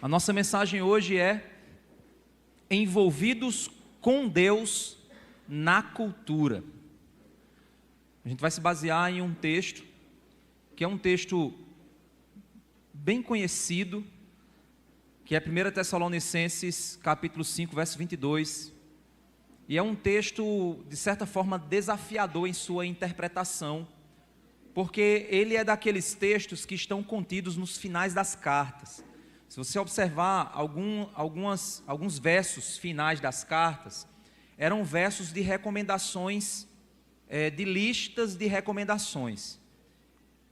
A nossa mensagem hoje é envolvidos com Deus na cultura. A gente vai se basear em um texto, que é um texto bem conhecido, que é 1 Tessalonicenses, capítulo 5, verso 22. E é um texto, de certa forma, desafiador em sua interpretação, porque ele é daqueles textos que estão contidos nos finais das cartas. Se você observar alguns versos finais das cartas, eram versos de recomendações, de listas de recomendações.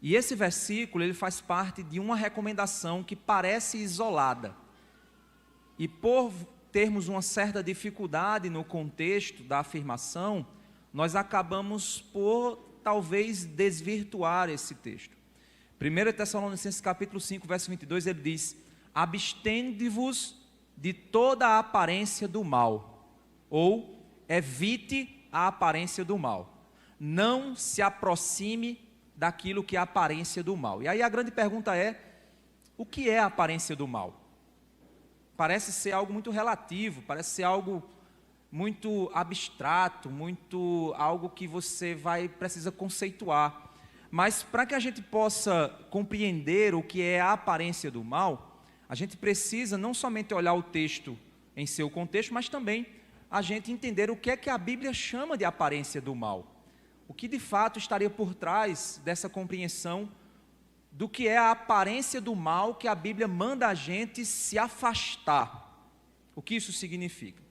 E esse versículo, ele faz parte de uma recomendação que parece isolada. E por termos uma certa dificuldade no contexto da afirmação, nós acabamos por talvez desvirtuar esse texto. 1 Tessalonicenses capítulo 5, verso 22, ele diz: abstende-vos de toda a aparência do mal, ou evite a aparência do mal. Não se aproxime daquilo que é a aparência do mal. E aí a grande pergunta é: o que é a aparência do mal? Parece ser algo muito relativo, parece ser algo muito abstrato, algo que você precisa conceituar. Mas para que a gente possa compreender o que é a aparência do mal, a gente precisa não somente olhar o texto em seu contexto, mas também a gente entender o que é que a Bíblia chama de aparência do mal. O que de fato estaria por trás dessa compreensão do que é a aparência do mal que a Bíblia manda a gente se afastar. O que isso significa?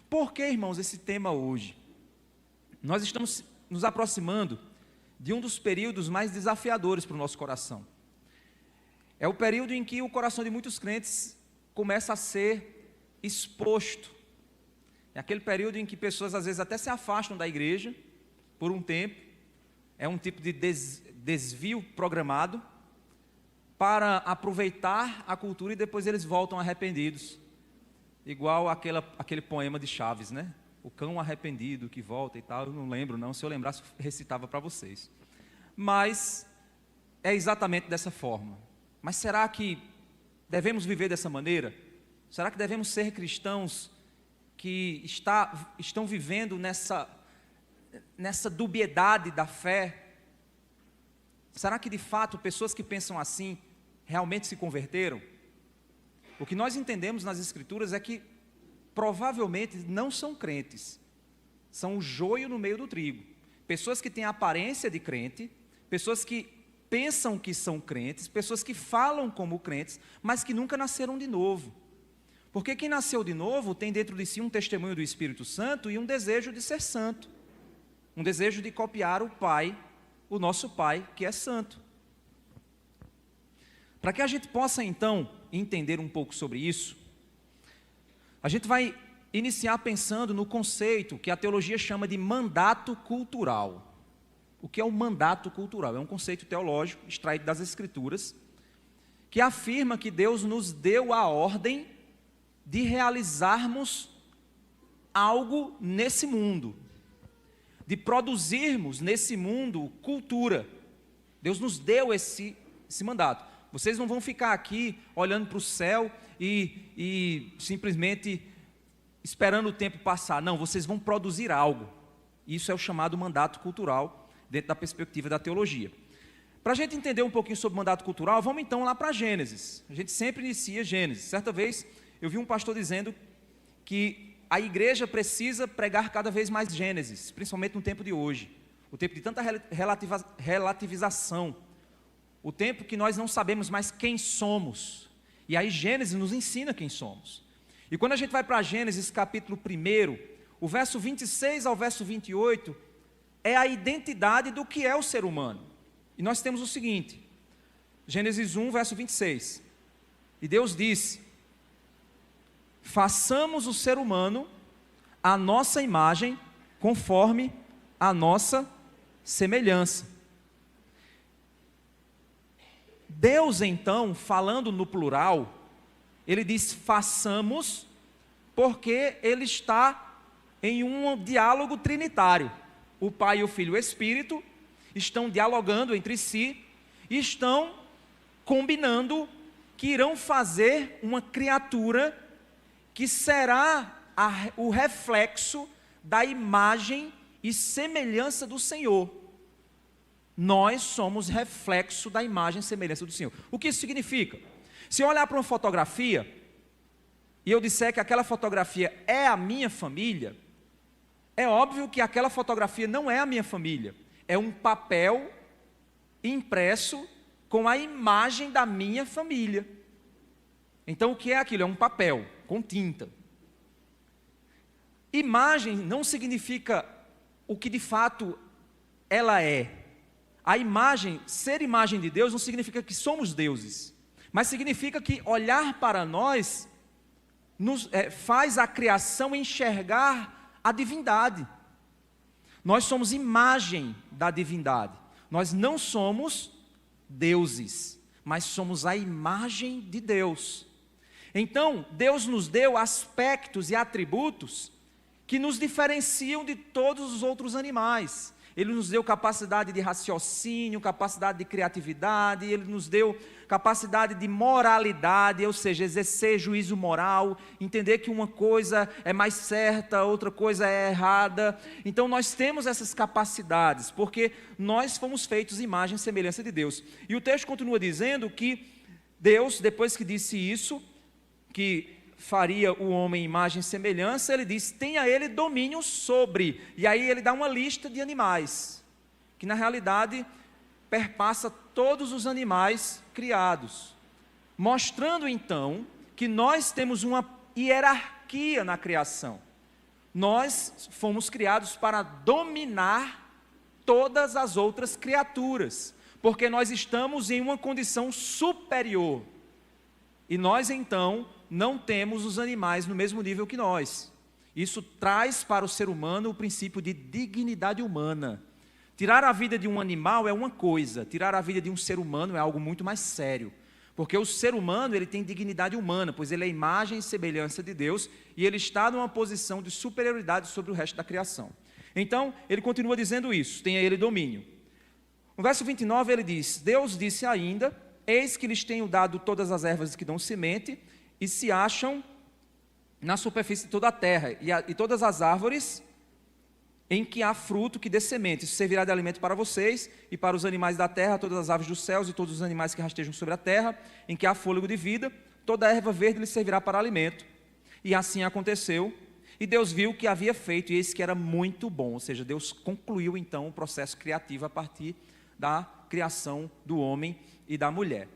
Por que, irmãos, esse tema hoje? Nós estamos nos aproximando de um dos períodos mais desafiadores para o nosso coração. É o período em que o coração de muitos crentes começa a ser exposto. É aquele período em que pessoas às vezes até se afastam da igreja por um tempo. É um tipo de desvio programado para aproveitar a cultura e depois eles voltam arrependidos. Igual aquele poema de Chaves, né? O cão arrependido que volta e tal. Eu não lembro não, se eu lembrasse recitava para vocês. Mas é exatamente dessa forma. Mas será que devemos viver dessa maneira? Será que devemos ser cristãos que estão vivendo nessa dubiedade da fé? Será que de fato pessoas que pensam assim realmente se converteram? O que nós entendemos nas Escrituras é que provavelmente não são crentes, são o joio no meio do trigo. Pessoas que têm a aparência de crente, pessoas que pensam que são crentes, pessoas que falam como crentes, mas que nunca nasceram de novo. Porque quem nasceu de novo tem dentro de si um testemunho do Espírito Santo e um desejo de ser santo, um desejo de copiar o Pai, o nosso Pai, que é santo. Para que a gente possa então entender um pouco sobre isso, a gente vai iniciar pensando no conceito que a teologia chama de mandato cultural. O que é o mandato cultural? É um conceito teológico extraído das Escrituras, que afirma que Deus nos deu a ordem de realizarmos algo nesse mundo, de produzirmos nesse mundo cultura. Deus nos deu esse mandato. Vocês não vão ficar aqui olhando para o céu e simplesmente esperando o tempo passar. Não, vocês vão produzir algo. Isso é o chamado mandato cultural, dentro da perspectiva da teologia. Para a gente entender um pouquinho sobre mandato cultural, vamos então lá para Gênesis. A gente sempre inicia Gênesis. Certa vez eu vi um pastor dizendo que a igreja precisa pregar cada vez mais Gênesis, principalmente no tempo de hoje. O tempo de tanta relativização. O tempo que nós não sabemos mais quem somos. E aí Gênesis nos ensina quem somos. E quando a gente vai para Gênesis capítulo 1, o verso 26 ao verso 28, é a identidade do que é o ser humano. E nós temos o seguinte, Gênesis 1, verso 26. E Deus disse: façamos o ser humano à nossa imagem, conforme a nossa semelhança. Deus, então, falando no plural, ele diz façamos, porque ele está em um diálogo trinitário. O Pai, o Filho e o Espírito estão dialogando entre si e estão combinando que irão fazer uma criatura que será o reflexo da imagem e semelhança do Senhor. Nós somos reflexo da imagem e semelhança do Senhor. O que isso significa? Se eu olhar para uma fotografia e eu disser que aquela fotografia é a minha família, é óbvio que aquela fotografia não é a minha família. É um papel impresso com a imagem da minha família. Então o que é aquilo? É um papel com tinta. Imagem não significa o que de fato ela é. A imagem, ser imagem de Deus não significa que somos deuses, mas significa que olhar para nós faz a criação enxergar a divindade. Nós somos imagem da divindade. Nós não somos deuses, mas somos a imagem de Deus. Então, Deus nos deu aspectos e atributos que nos diferenciam de todos os outros animais. Ele nos deu capacidade de raciocínio, capacidade de criatividade, Ele nos deu capacidade de moralidade, ou seja, exercer juízo moral, entender que uma coisa é mais certa, outra coisa é errada. Então nós temos essas capacidades, porque nós fomos feitos imagem e semelhança de Deus. E o texto continua dizendo que Deus, depois que disse isso, que faria o homem imagem e semelhança, ele diz, tenha ele domínio sobre, e aí ele dá uma lista de animais, que na realidade perpassa todos os animais criados, mostrando então que nós temos uma hierarquia na criação. Nós fomos criados para dominar todas as outras criaturas, porque nós estamos em uma condição superior, e nós então não temos os animais no mesmo nível que nós. Isso traz para o ser humano o princípio de dignidade humana. Tirar a vida de um animal é uma coisa, tirar a vida de um ser humano é algo muito mais sério, porque o ser humano ele tem dignidade humana, pois ele é imagem e semelhança de Deus, e ele está numa posição de superioridade sobre o resto da criação. Então, ele continua dizendo isso, tenha ele domínio. No verso 29 ele diz, Deus disse ainda, eis que lhes tenho dado todas as ervas que dão semente, e se acham na superfície de toda a terra, e todas as árvores em que há fruto que dê semente, isso servirá de alimento para vocês, e para os animais da terra, todas as aves dos céus, e todos os animais que rastejam sobre a terra, em que há fôlego de vida, toda a erva verde lhes servirá para alimento. E assim aconteceu, e Deus viu o que havia feito, e eis que era muito bom, ou seja, Deus concluiu então o processo criativo a partir da criação do homem e da mulher.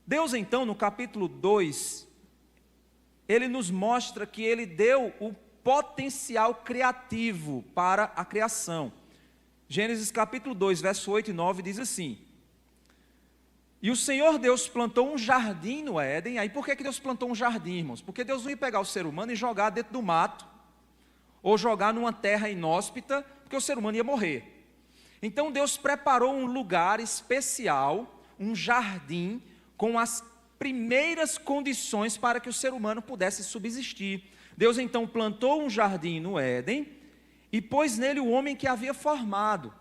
Deus então, no capítulo 2, Ele nos mostra que Ele deu o potencial criativo para a criação. Gênesis capítulo 2, verso 8 e 9 diz assim, e o Senhor Deus plantou um jardim no Éden. Aí por que Deus plantou um jardim, irmãos? Porque Deus não ia pegar o ser humano e jogar dentro do mato, ou jogar numa terra inóspita, porque o ser humano ia morrer. Então Deus preparou um lugar especial, um jardim, com as primeiras condições para que o ser humano pudesse subsistir. Deus então plantou um jardim no Éden e pôs nele o homem que havia formado.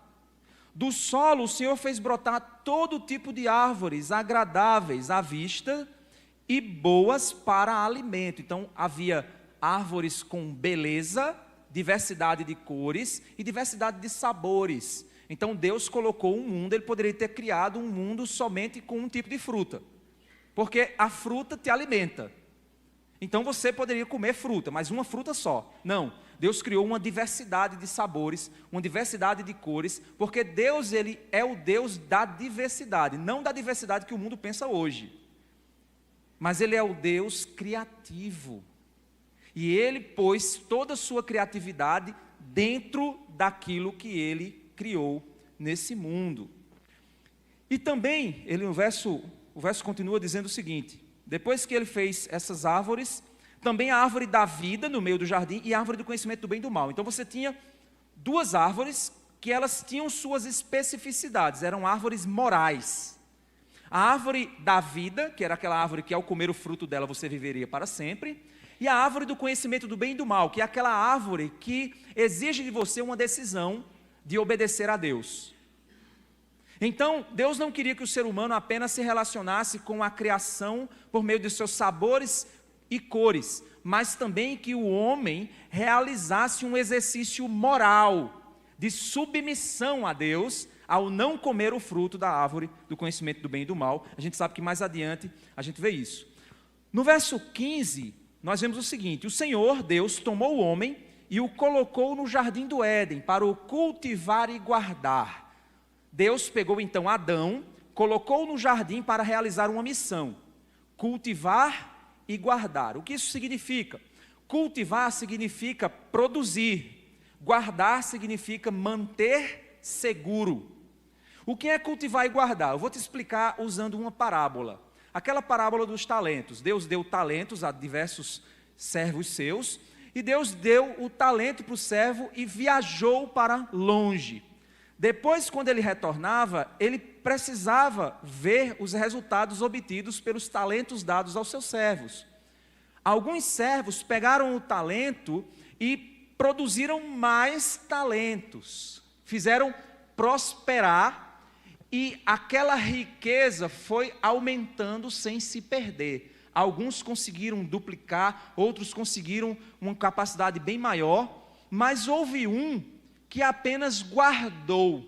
Do solo o Senhor fez brotar todo tipo de árvores agradáveis à vista e boas para alimento. Então havia árvores com beleza, diversidade de cores e diversidade de sabores. Então Deus colocou um mundo, Ele poderia ter criado um mundo somente com um tipo de fruta, porque a fruta te alimenta. Então você poderia comer fruta, mas uma fruta só. Não, Deus criou uma diversidade de sabores, uma diversidade de cores, porque Deus Ele é o Deus da diversidade, não da diversidade que o mundo pensa hoje, mas Ele é o Deus criativo, e Ele pôs toda a sua criatividade dentro daquilo que Ele criou nesse mundo. E também, o verso continua dizendo o seguinte, depois que ele fez essas árvores, também a árvore da vida no meio do jardim e a árvore do conhecimento do bem e do mal. Então você tinha duas árvores que elas tinham suas especificidades, eram árvores morais. A árvore da vida, que era aquela árvore que ao comer o fruto dela você viveria para sempre, e a árvore do conhecimento do bem e do mal, que é aquela árvore que exige de você uma decisão de obedecer a Deus. Então, Deus não queria que o ser humano apenas se relacionasse com a criação por meio de seus sabores e cores, mas também que o homem realizasse um exercício moral de submissão a Deus ao não comer o fruto da árvore do conhecimento do bem e do mal. A gente sabe que mais adiante a gente vê isso. No verso 15, nós vemos o seguinte: o Senhor Deus tomou o homem e o colocou no jardim do Éden para o cultivar e guardar. Deus pegou então Adão, colocou no jardim para realizar uma missão: cultivar e guardar. O que isso significa? Cultivar significa produzir, guardar significa manter seguro. O que é cultivar e guardar? Eu vou te explicar usando uma parábola. Aquela parábola dos talentos. Deus deu talentos a diversos servos seus, e Deus deu o talento para o servo e viajou para longe. Depois, quando ele retornava, ele precisava ver os resultados obtidos pelos talentos dados aos seus servos. Alguns servos pegaram o talento e produziram mais talentos, fizeram prosperar, e aquela riqueza foi aumentando sem se perder. Alguns conseguiram duplicar, outros conseguiram uma capacidade bem maior, mas houve um que apenas guardou.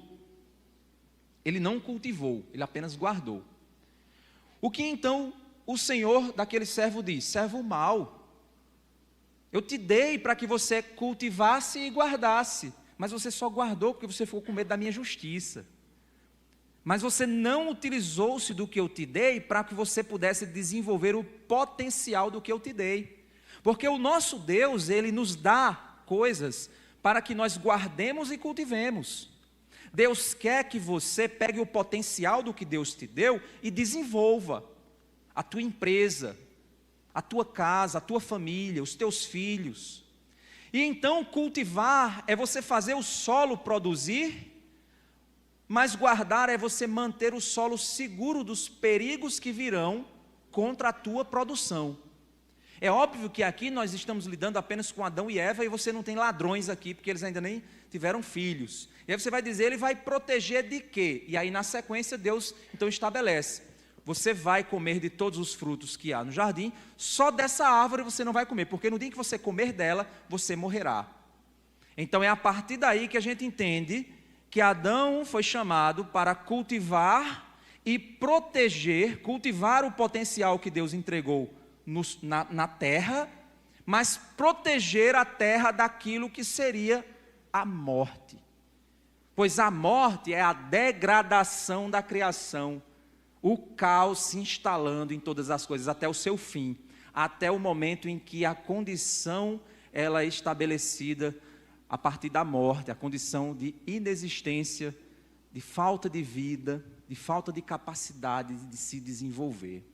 Ele não cultivou, ele apenas guardou. O que então o senhor daquele servo diz? Servo mau, eu te dei para que você cultivasse e guardasse, mas você só guardou porque você ficou com medo da minha justiça. Mas você não utilizou-se do que eu te dei para que você pudesse desenvolver o potencial do que eu te dei. Porque o nosso Deus, Ele nos dá coisas para que nós guardemos e cultivemos. Deus quer que você pegue o potencial do que Deus te deu e desenvolva a tua empresa, a tua casa, a tua família, os teus filhos. E então cultivar é você fazer o solo produzir, mas guardar é você manter o solo seguro dos perigos que virão contra a tua produção. É óbvio que aqui nós estamos lidando apenas com Adão e Eva, e você não tem ladrões aqui, porque eles ainda nem tiveram filhos. E aí você vai dizer, ele vai proteger de quê? E aí na sequência Deus então estabelece: você vai comer de todos os frutos que há no jardim, só dessa árvore você não vai comer, porque no dia que você comer dela, você morrerá. Então é a partir daí que a gente entende que Adão foi chamado para cultivar e proteger, cultivar o potencial que Deus entregou na terra, mas proteger a terra daquilo que seria a morte. Pois a morte é a degradação da criação, o caos se instalando em todas as coisas, até o seu fim, até o momento em que a condição ela é estabelecida a partir da morte, a condição de inexistência, de falta de vida, de falta de capacidade de se desenvolver.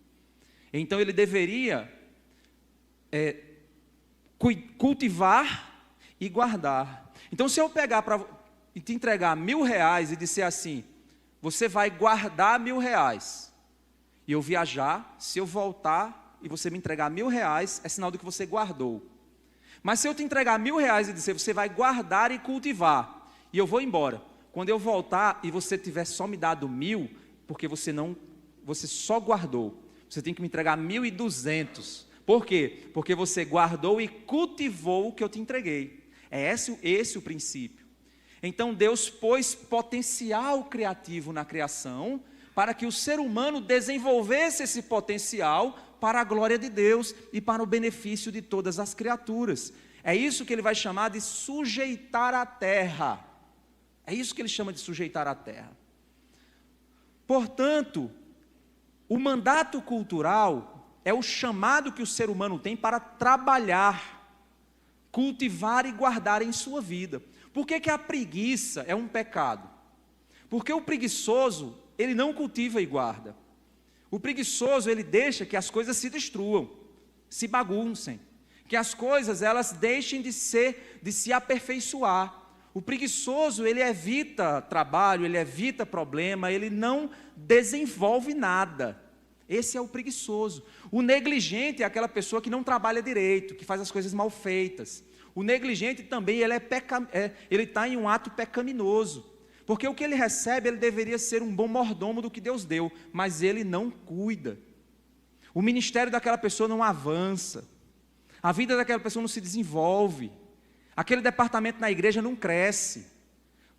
Então ele deveria cultivar e guardar. Então se eu pegar e te entregar R$1.000 e disser assim: você vai guardar R$1.000, e eu viajar, se eu voltar e você me entregar R$1.000, é sinal de que você guardou. Mas se eu te entregar R$1.000 e dizer, você vai guardar e cultivar, e eu vou embora, quando eu voltar e você tiver só me dado 1.000, porque você só guardou, você tem que me entregar 1.200. Por quê? Porque você guardou e cultivou o que eu te entreguei. É esse o princípio. Então Deus pôs potencial criativo na criação, para que o ser humano desenvolvesse esse potencial para a glória de Deus e para o benefício de todas as criaturas. É isso que ele vai chamar de sujeitar a terra. É isso que ele chama de sujeitar a terra. Portanto, o mandato cultural é o chamado que o ser humano tem para trabalhar, cultivar e guardar em sua vida. Por que a preguiça é um pecado? Porque o preguiçoso, ele não cultiva e guarda. O preguiçoso, ele deixa que as coisas se destruam, se baguncem, que as coisas elas deixem de se aperfeiçoar. O preguiçoso, ele evita trabalho, ele evita problema, ele não desenvolve nada. Esse é o preguiçoso. O negligente é aquela pessoa que não trabalha direito, que faz as coisas mal feitas. O negligente também, ele está em um ato pecaminoso. Porque o que ele recebe, ele deveria ser um bom mordomo do que Deus deu, mas ele não cuida. O ministério daquela pessoa não avança, a vida daquela pessoa não se desenvolve, aquele departamento na igreja não cresce.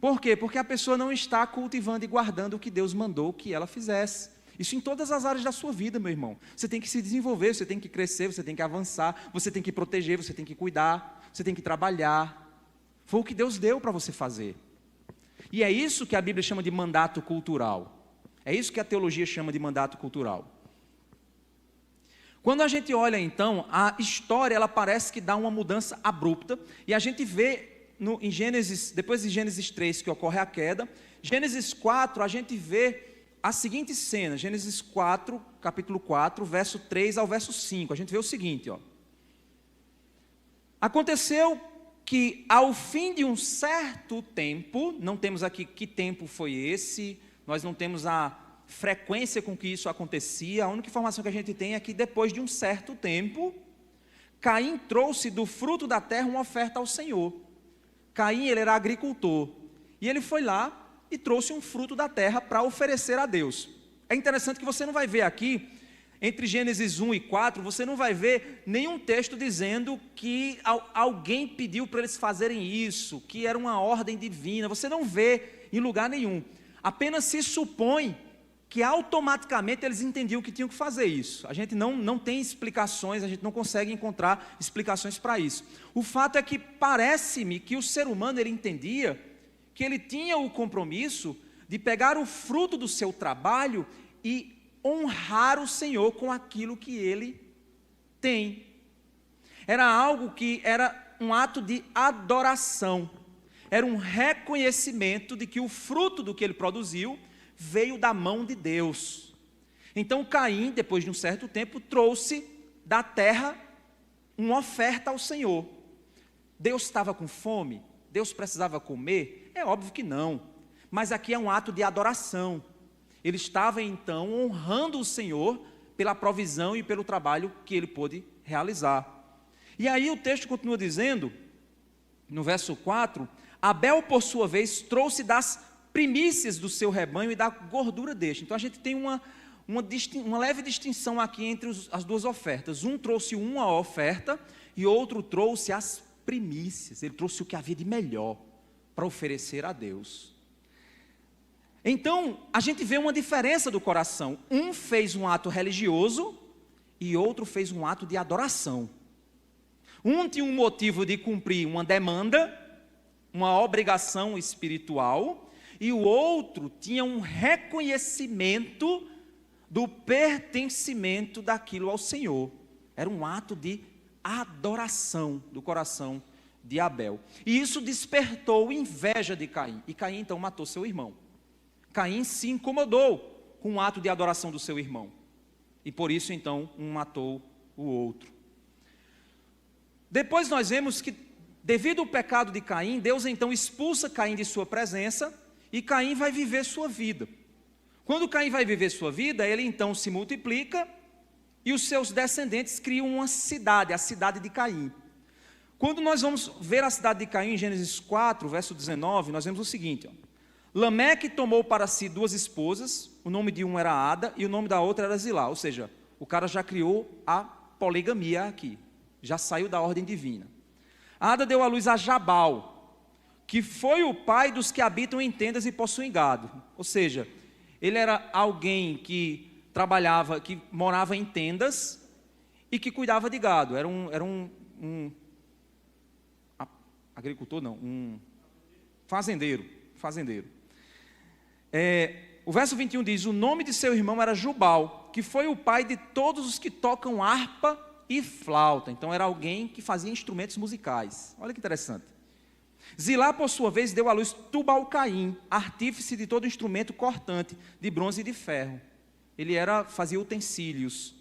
Por quê? Porque a pessoa não está cultivando e guardando o que Deus mandou que ela fizesse. Isso em todas as áreas da sua vida, meu irmão. Você tem que se desenvolver, você tem que crescer, você tem que avançar, você tem que proteger, você tem que cuidar, você tem que trabalhar. Foi o que Deus deu para você fazer. E é isso que a Bíblia chama de mandato cultural. É isso que a teologia chama de mandato cultural. Quando a gente olha então, a história ela parece que dá uma mudança abrupta, e a gente vê em Gênesis, depois de Gênesis 3 que ocorre a queda, Gênesis 4 a gente vê a seguinte cena, Gênesis 4, capítulo 4, verso 3 ao verso 5, a gente vê o seguinte, ó. Aconteceu que ao fim de um certo tempo, não temos aqui que tempo foi esse, nós não temos a frequência com que isso acontecia, a única informação que a gente tem é que depois de um certo tempo, Caim trouxe do fruto da terra uma oferta ao Senhor. Caim, ele era agricultor, e ele foi lá e trouxe um fruto da terra para oferecer a Deus. É interessante que você não vai ver aqui, entre Gênesis 1 e 4, você não vai ver nenhum texto dizendo que alguém pediu para eles fazerem isso, que era uma ordem divina, você não vê em lugar nenhum. Apenas se supõe que automaticamente eles entendiam que tinham que fazer isso. A gente não tem explicações, a gente não consegue encontrar explicações para isso. O fato é que parece-me que o ser humano ele entendia que ele tinha o compromisso de pegar o fruto do seu trabalho e honrar o Senhor com aquilo que ele tem. Era algo que era um ato de adoração, era um reconhecimento de que o fruto do que ele produziu veio da mão de Deus. Então Caim, depois de um certo tempo, trouxe da terra uma oferta ao Senhor. Deus estava com fome? Deus precisava comer? É óbvio que não, mas aqui é um ato de adoração. Ele estava então honrando o Senhor pela provisão e pelo trabalho que ele pôde realizar. E aí o texto continua dizendo, no verso 4, Abel por sua vez trouxe das primícias do seu rebanho e da gordura deste. Então a gente tem uma leve distinção aqui entre as duas ofertas. Um trouxe uma oferta e outro trouxe as primícias. Ele trouxe o que havia de melhor para oferecer a Deus. Então a gente vê uma diferença do coração. Um fez um ato religioso e outro fez um ato de adoração. Um tinha um motivo de cumprir uma demanda, uma obrigação espiritual, e o outro tinha um reconhecimento do pertencimento daquilo ao Senhor. Era um ato de adoração do coração de Abel. E isso despertou inveja de Caim. E Caim então matou seu irmão. Caim se incomodou com o ato de adoração do seu irmão. E por isso então um matou o outro. Depois nós vemos que, devido ao pecado de Caim, Deus então expulsa Caim de sua presença, e Caim vai viver sua vida. Quando Caim vai viver sua vida, ele então se multiplica e os seus descendentes criam uma cidade, a cidade de Caim. Quando nós vamos ver a cidade de Caim, em Gênesis 4, verso 19, nós vemos o seguinte, ó. Lameque tomou para si 2 esposas, o nome de uma era Ada e o nome da outra era Zilá, ou seja, o cara já criou a poligamia aqui, já saiu da ordem divina. Ada deu à luz a Jabal, que foi o pai dos que habitam em tendas e possuem gado. Ou seja, ele era alguém que trabalhava, que morava em tendas e que cuidava de gado. Era um agricultor, não, um fazendeiro. O verso 21 diz, o nome de seu irmão era Jubal, que foi o pai de todos os que tocam harpa e flauta. Então era alguém que fazia instrumentos musicais. Olha que interessante. Zilá, por sua vez, deu à luz Tubal-Caim, artífice de todo instrumento cortante, de bronze e de ferro. Ele fazia utensílios.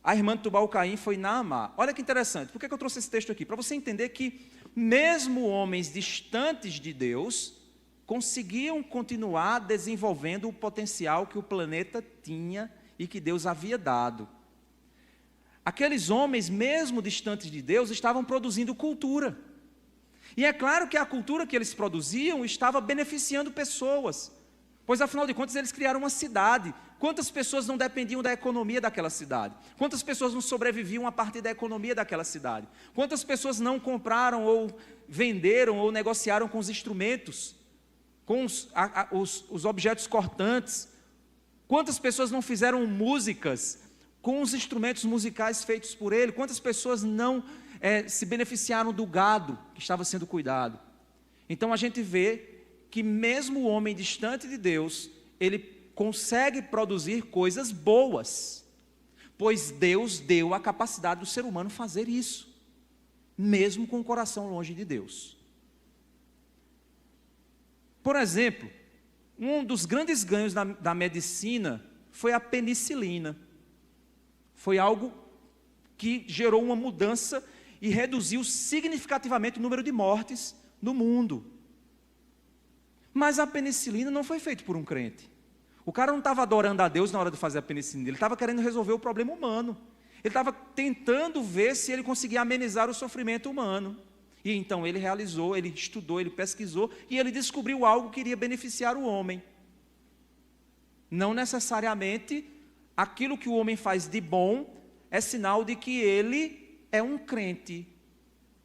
A irmã de Tubal-Caim foi Naamá. Olha que interessante. Por que eu trouxe esse texto aqui? Para você entender que, mesmo homens distantes de Deus, conseguiam continuar desenvolvendo o potencial que o planeta tinha e que Deus havia dado. Aqueles homens, mesmo distantes de Deus, estavam produzindo cultura. E é claro que a cultura que eles produziam estava beneficiando pessoas, pois afinal de contas eles criaram uma cidade. Quantas pessoas não dependiam da economia daquela cidade? Quantas pessoas não sobreviviam a partir da economia daquela cidade? Quantas pessoas não compraram ou venderam ou negociaram com os instrumentos, com os objetos cortantes? Quantas pessoas não fizeram músicas com os instrumentos musicais feitos por ele? Quantas pessoas não se beneficiaram do gado que estava sendo cuidado? Então a gente vê que mesmo o homem distante de Deus, ele consegue produzir coisas boas, pois Deus deu a capacidade do ser humano fazer isso, mesmo com o coração longe de Deus. Por exemplo, um dos grandes ganhos da medicina foi a penicilina. Foi algo que gerou uma mudança e reduziu significativamente o número de mortes no mundo. Mas a penicilina não foi feita por um crente. O cara não estava adorando a Deus na hora de fazer a penicilina, ele estava querendo resolver o problema humano. Ele estava tentando ver se ele conseguia amenizar o sofrimento humano. E então ele realizou, ele estudou, ele pesquisou e ele descobriu algo que iria beneficiar o homem. Não necessariamente aquilo que o homem faz de bom é sinal de que ele é um crente,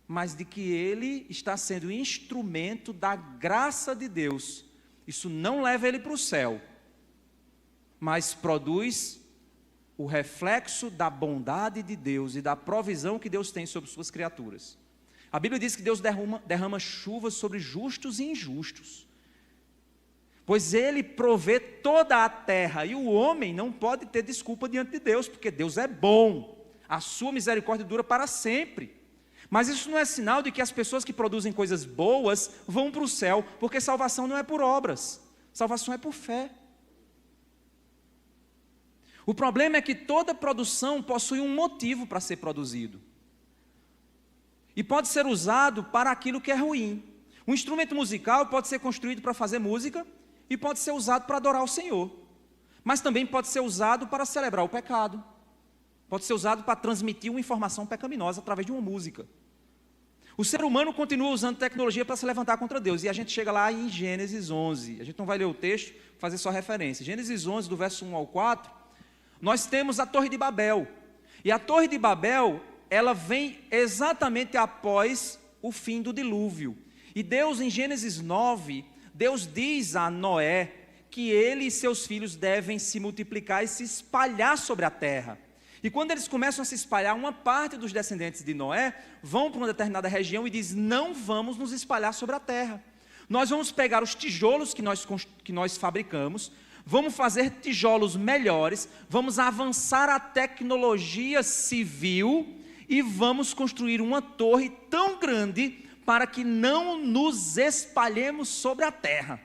mas de que ele está sendo instrumento da graça de Deus. Isso não leva ele para o céu, mas produz o reflexo da bondade de Deus e da provisão que Deus tem sobre suas criaturas. A Bíblia diz que Deus derrama chuvas sobre justos e injustos, pois Ele provê toda a terra, e o homem não pode ter desculpa diante de Deus, porque Deus é bom, a sua misericórdia dura para sempre. Mas isso não é sinal de que as pessoas que produzem coisas boas vão para o céu, porque salvação não é por obras, salvação é por fé. O problema é que toda produção possui um motivo para ser produzido, e pode ser usado para aquilo que é ruim. Um instrumento musical pode ser construído para fazer música, e pode ser usado para adorar o Senhor, mas também pode ser usado para celebrar o pecado, pode ser usado para transmitir uma informação pecaminosa através de uma música. O ser humano continua usando tecnologia para se levantar contra Deus, e a gente chega lá em Gênesis 11, a gente não vai ler o texto, fazer só referência. Gênesis 11, do verso 1 ao 4, nós temos a Torre de Babel, e a Torre de Babel, ela vem exatamente após o fim do dilúvio, e Deus em Gênesis 9, Deus diz a Noé que ele e seus filhos devem se multiplicar e se espalhar sobre a terra. E quando eles começam a se espalhar, uma parte dos descendentes de Noé vão para uma determinada região e diz: não vamos nos espalhar sobre a terra. Nós vamos pegar os tijolos que nós fabricamos, vamos fazer tijolos melhores, vamos avançar a tecnologia civil e vamos construir uma torre tão grande para que não nos espalhemos sobre a terra.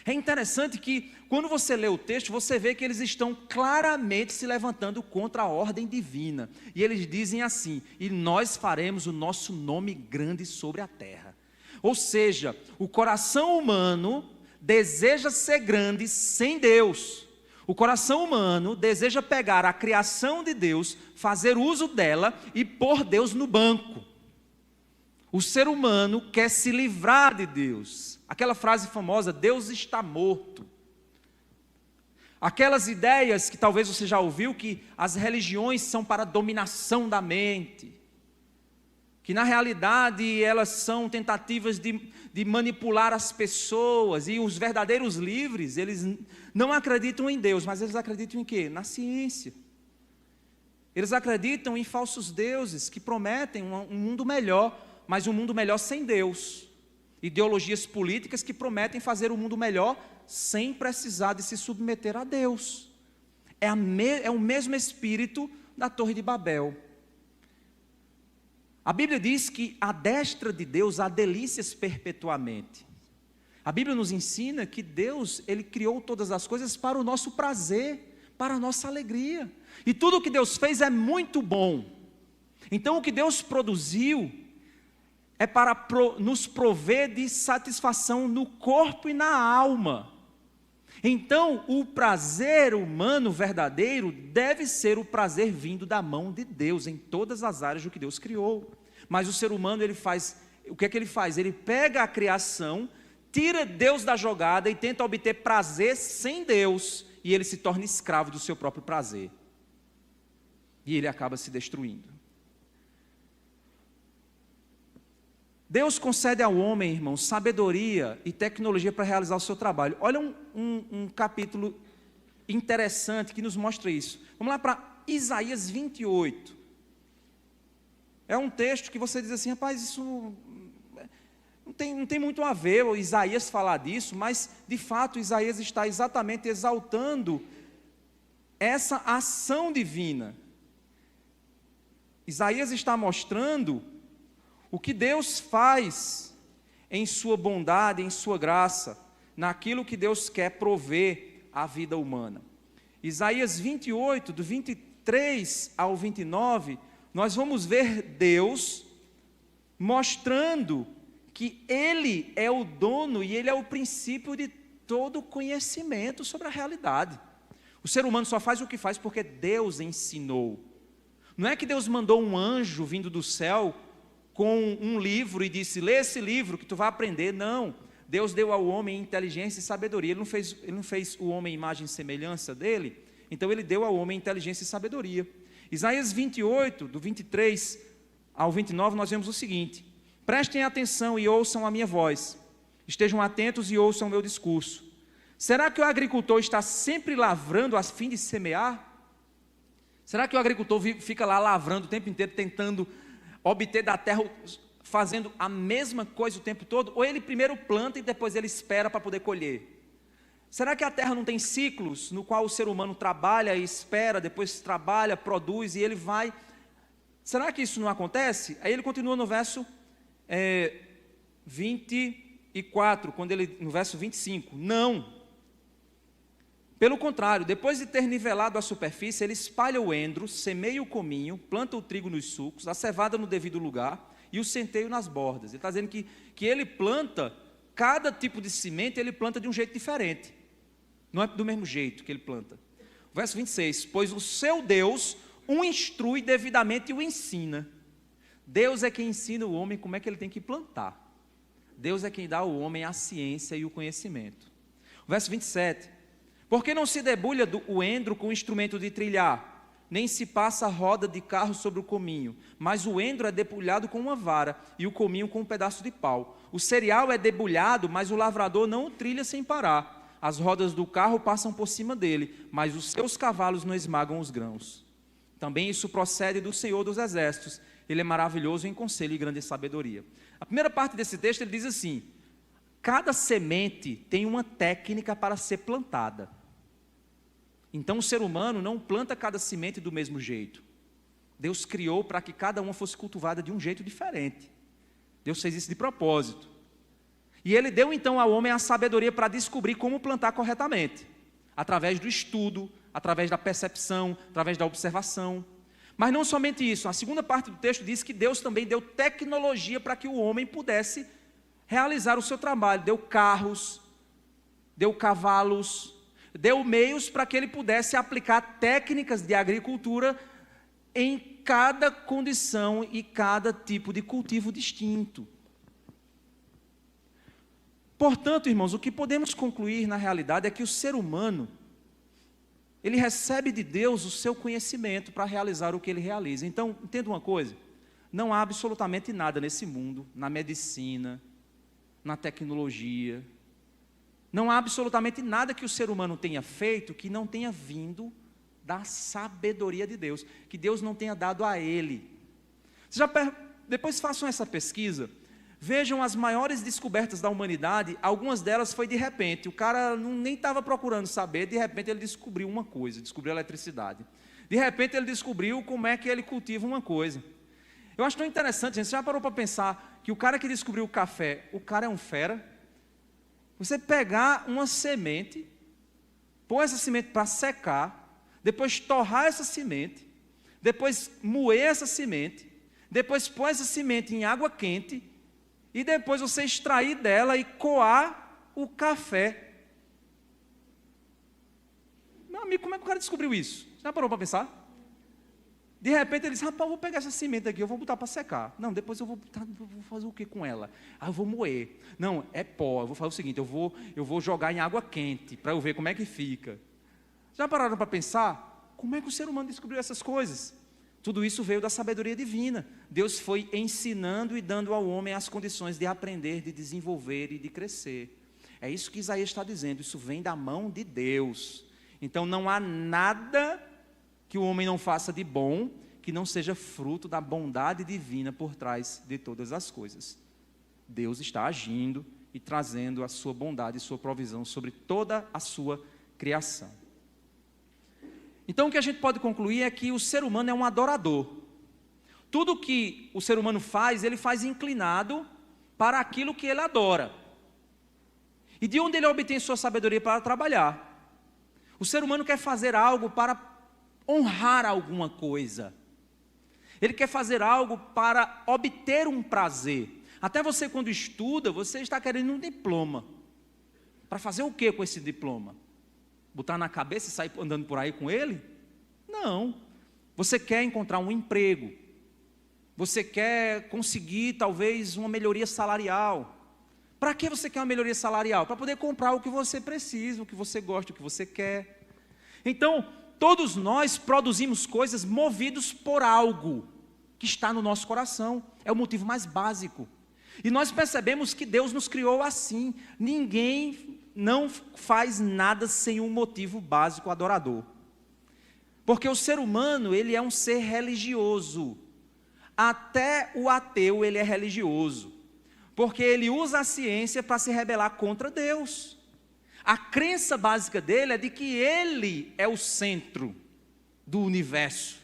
É interessante que, quando você lê o texto, você vê que eles estão claramente se levantando contra a ordem divina. E eles dizem assim: e nós faremos o nosso nome grande sobre a terra. Ou seja, o coração humano deseja ser grande sem Deus. O coração humano deseja pegar a criação de Deus, fazer uso dela e pôr Deus no banco. O ser humano quer se livrar de Deus. Aquela frase famosa: Deus está morto. Aquelas ideias que talvez você já ouviu, que as religiões são para a dominação da mente, que na realidade elas são tentativas de manipular as pessoas, e os verdadeiros livres, eles não acreditam em Deus, mas eles acreditam em quê? Na ciência. Eles acreditam em falsos deuses que prometem um mundo melhor, mas um mundo melhor sem Deus. Ideologias políticas que prometem fazer o mundo melhor sem precisar de se submeter a Deus. É o mesmo espírito da Torre de Babel. A Bíblia diz que à destra de Deus há delícias perpetuamente. A Bíblia nos ensina que Deus, Ele criou todas as coisas para o nosso prazer, para a nossa alegria. E tudo o que Deus fez é muito bom. Então o que Deus produziu é para nos prover de satisfação no corpo e na alma. Então, o prazer humano verdadeiro deve ser o prazer vindo da mão de Deus, em todas as áreas do que Deus criou. Mas o ser humano, ele faz o que é que ele faz? Ele pega a criação, tira Deus da jogada e tenta obter prazer sem Deus, e ele se torna escravo do seu próprio prazer. E ele acaba se destruindo. Deus concede ao homem, irmãos, sabedoria e tecnologia para realizar o seu trabalho. Olha um capítulo interessante que nos mostra isso. Vamos lá para Isaías 28. É um texto que você diz assim, rapaz, isso não tem muito a ver o Isaías falar disso, mas de fato Isaías está exatamente exaltando essa ação divina. Isaías está mostrando o que Deus faz em sua bondade, em sua graça, naquilo que Deus quer prover à vida humana. Isaías 28, do 23 ao 29, nós vamos ver Deus mostrando que Ele é o dono e Ele é o princípio de todo conhecimento sobre a realidade. O ser humano só faz o que faz porque Deus ensinou. Não é que Deus mandou um anjo vindo do céu com um livro e disse, lê esse livro que tu vai aprender. Não, Deus deu ao homem inteligência e sabedoria. Ele não fez o homem imagem e semelhança dele, então ele deu ao homem inteligência e sabedoria. Isaías 28, do 23 ao 29, nós vemos o seguinte: prestem atenção e ouçam a minha voz, estejam atentos e ouçam o meu discurso. Será que o agricultor está sempre lavrando a fim de semear? Será que o agricultor fica lá lavrando o tempo inteiro, tentando obter da terra, fazendo a mesma coisa o tempo todo? Ou ele primeiro planta e depois ele espera para poder colher? Será que a terra não tem ciclos no qual o ser humano trabalha e espera, depois trabalha, produz e ele vai? Será que isso não acontece? Aí ele continua no verso 24, no verso 25. Não. Pelo contrário, depois de ter nivelado a superfície, ele espalha o endro, semeia o cominho, planta o trigo nos sulcos, a cevada no devido lugar e o centeio nas bordas. Ele está dizendo que ele planta, cada tipo de semente ele planta de um jeito diferente. Não é do mesmo jeito que ele planta. Verso 26, pois o seu Deus o instrui devidamente e o ensina. Deus é quem ensina o homem como é que ele tem que plantar. Deus é quem dá ao homem a ciência e o conhecimento. Verso 27, porque não se debulha o endro com o instrumento de trilhar, nem se passa a roda de carro sobre o cominho, mas o endro é debulhado com uma vara e o cominho com um pedaço de pau. O cereal é debulhado, mas o lavrador não o trilha sem parar. As rodas do carro passam por cima dele, mas os seus cavalos não esmagam os grãos. Também isso procede do Senhor dos Exércitos. Ele é maravilhoso em conselho e grande sabedoria. A primeira parte desse texto ele diz assim: cada semente tem uma técnica para ser plantada. Então o ser humano não planta cada semente do mesmo jeito. Deus criou para que cada uma fosse cultivada de um jeito diferente. Deus fez isso de propósito. E Ele deu então ao homem a sabedoria para descobrir como plantar corretamente, através do estudo, através da percepção, através da observação. Mas não somente isso, a segunda parte do texto diz que Deus também deu tecnologia para que o homem pudesse realizar o seu trabalho. Deu carros, deu cavalos, deu meios para que ele pudesse aplicar técnicas de agricultura em cada condição e cada tipo de cultivo distinto. Portanto, irmãos, o que podemos concluir na realidade é que o ser humano, ele recebe de Deus o seu conhecimento para realizar o que ele realiza. Então, entenda uma coisa, não há absolutamente nada nesse mundo, na medicina, na tecnologia, não há absolutamente nada que o ser humano tenha feito que não tenha vindo da sabedoria de Deus, que Deus não tenha dado a ele. Depois façam essa pesquisa, vejam as maiores descobertas da humanidade, algumas delas foi de repente, o cara nem estava procurando saber, de repente ele descobriu uma coisa, descobriu a eletricidade. De repente ele descobriu como é que ele cultiva uma coisa. Eu acho tão interessante, gente, você já parou para pensar que o cara que descobriu o café, o cara é um fera? Você pegar uma semente, pôr essa semente para secar, depois torrar essa semente, depois moer essa semente, depois pôr essa semente em água quente, e depois você extrair dela e coar o café. Meu amigo, como é que o cara descobriu isso? Já parou para pensar? De repente ele diz, rapaz, eu vou pegar essa semente aqui, eu vou botar para secar. Não, depois eu vou fazer o que com ela? Eu vou moer. Não, é pó, eu vou fazer o seguinte, eu vou jogar em água quente, para eu ver como é que fica. Já pararam para pensar? Como é que o ser humano descobriu essas coisas? Tudo isso veio da sabedoria divina. Deus foi ensinando e dando ao homem as condições de aprender, de desenvolver e de crescer. É isso que Isaías está dizendo, isso vem da mão de Deus. Então não há nada que o homem não faça de bom, que não seja fruto da bondade divina por trás de todas as coisas. Deus está agindo e trazendo a sua bondade e sua provisão sobre toda a sua criação. Então o que a gente pode concluir é que o ser humano é um adorador. Tudo que o ser humano faz, ele faz inclinado para aquilo que ele adora. E de onde ele obtém sua sabedoria para trabalhar? O ser humano quer fazer algo para honrar alguma coisa. Ele quer fazer algo para obter um prazer. Até você, quando estuda, você está querendo um diploma. Para fazer o que com esse diploma? Botar na cabeça e sair andando por aí com ele? Não. Você quer encontrar um emprego. Você quer conseguir, talvez, uma melhoria salarial. Para que você quer uma melhoria salarial? Para poder comprar o que você precisa, o que você gosta, o que você quer. Então, todos nós produzimos coisas movidos por algo que está no nosso coração. É o motivo mais básico. E nós percebemos que Deus nos criou assim. Ninguém não faz nada sem um motivo básico adorador. Porque o ser humano, ele é um ser religioso. Até o ateu, ele é religioso. Porque ele usa a ciência para se rebelar contra Deus. A crença básica dele é de que ele é o centro do universo.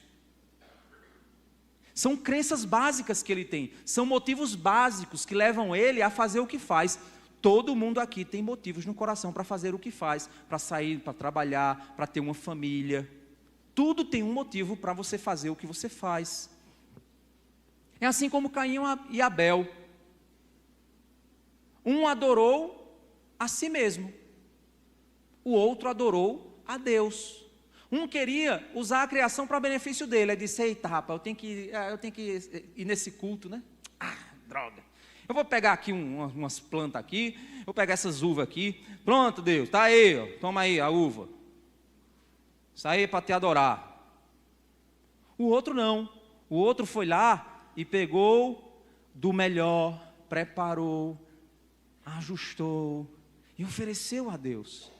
São crenças básicas que ele tem, são motivos básicos que levam ele a fazer o que faz. Todo mundo aqui tem motivos no coração para fazer o que faz, para sair, para trabalhar, para ter uma família. Tudo tem um motivo para você fazer o que você faz. É assim como Caim e Abel. Um adorou a si mesmo. O outro adorou a Deus. Um queria usar a criação para benefício dele. Ele disse, eita rapaz, eu tenho que ir nesse culto, né? Ah, droga. Eu vou pegar aqui umas plantas aqui, vou pegar essas uvas aqui. Pronto, Deus, tá aí, ó, toma aí a uva. Isso aí é para te adorar. O outro não. O outro foi lá e pegou do melhor, preparou, ajustou e ofereceu a Deus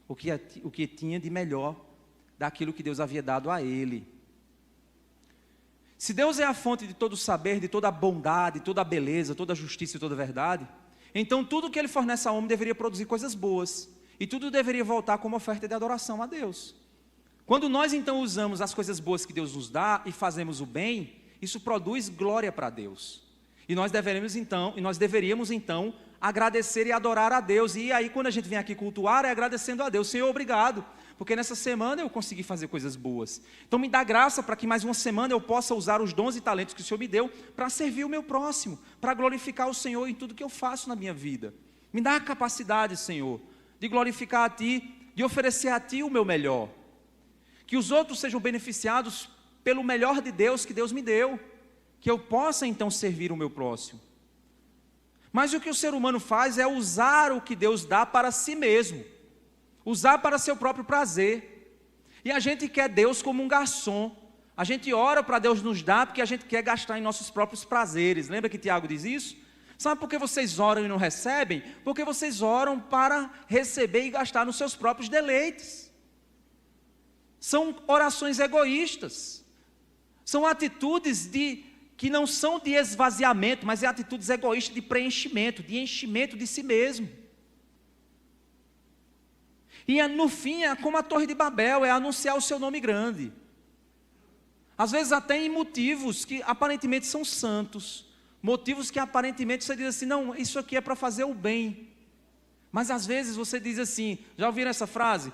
o que tinha de melhor daquilo que Deus havia dado a ele. Se Deus é a fonte de todo o saber, de toda a bondade, toda a beleza, toda a justiça e toda a verdade, então tudo que ele fornece ao homem deveria produzir coisas boas, e tudo deveria voltar como oferta de adoração a Deus. Quando nós então usamos as coisas boas que Deus nos dá e fazemos o bem, isso produz glória para Deus. E nós deveríamos então agradecer e adorar a Deus. E aí quando a gente vem aqui cultuar, é agradecendo a Deus. Senhor, obrigado, porque nessa semana eu consegui fazer coisas boas. Então me dá graça para que mais uma semana eu possa usar os dons e talentos que o Senhor me deu para servir o meu próximo, para glorificar o Senhor em tudo que eu faço na minha vida. Me dá a capacidade, Senhor, de glorificar a Ti, de oferecer a Ti o meu melhor. Que os outros sejam beneficiados pelo melhor de Deus que Deus me deu, que eu possa então servir o meu próximo. Mas o que o ser humano faz é usar o que Deus dá para si mesmo, usar para seu próprio prazer. E a gente quer Deus como um garçom. A gente ora para Deus nos dar porque a gente quer gastar em nossos próprios prazeres. Lembra que Tiago diz isso? Sabe por que vocês oram e não recebem? Porque vocês oram para receber e gastar nos seus próprios deleites. São orações egoístas. São atitudes que não são de esvaziamento, mas é atitudes egoístas de preenchimento, de enchimento de si mesmo. E no fim, é como a Torre de Babel, é anunciar o seu nome grande. Às vezes até em motivos que aparentemente são santos, motivos que aparentemente você diz assim, não, isso aqui é para fazer o bem. Mas às vezes você diz assim, já ouviram essa frase?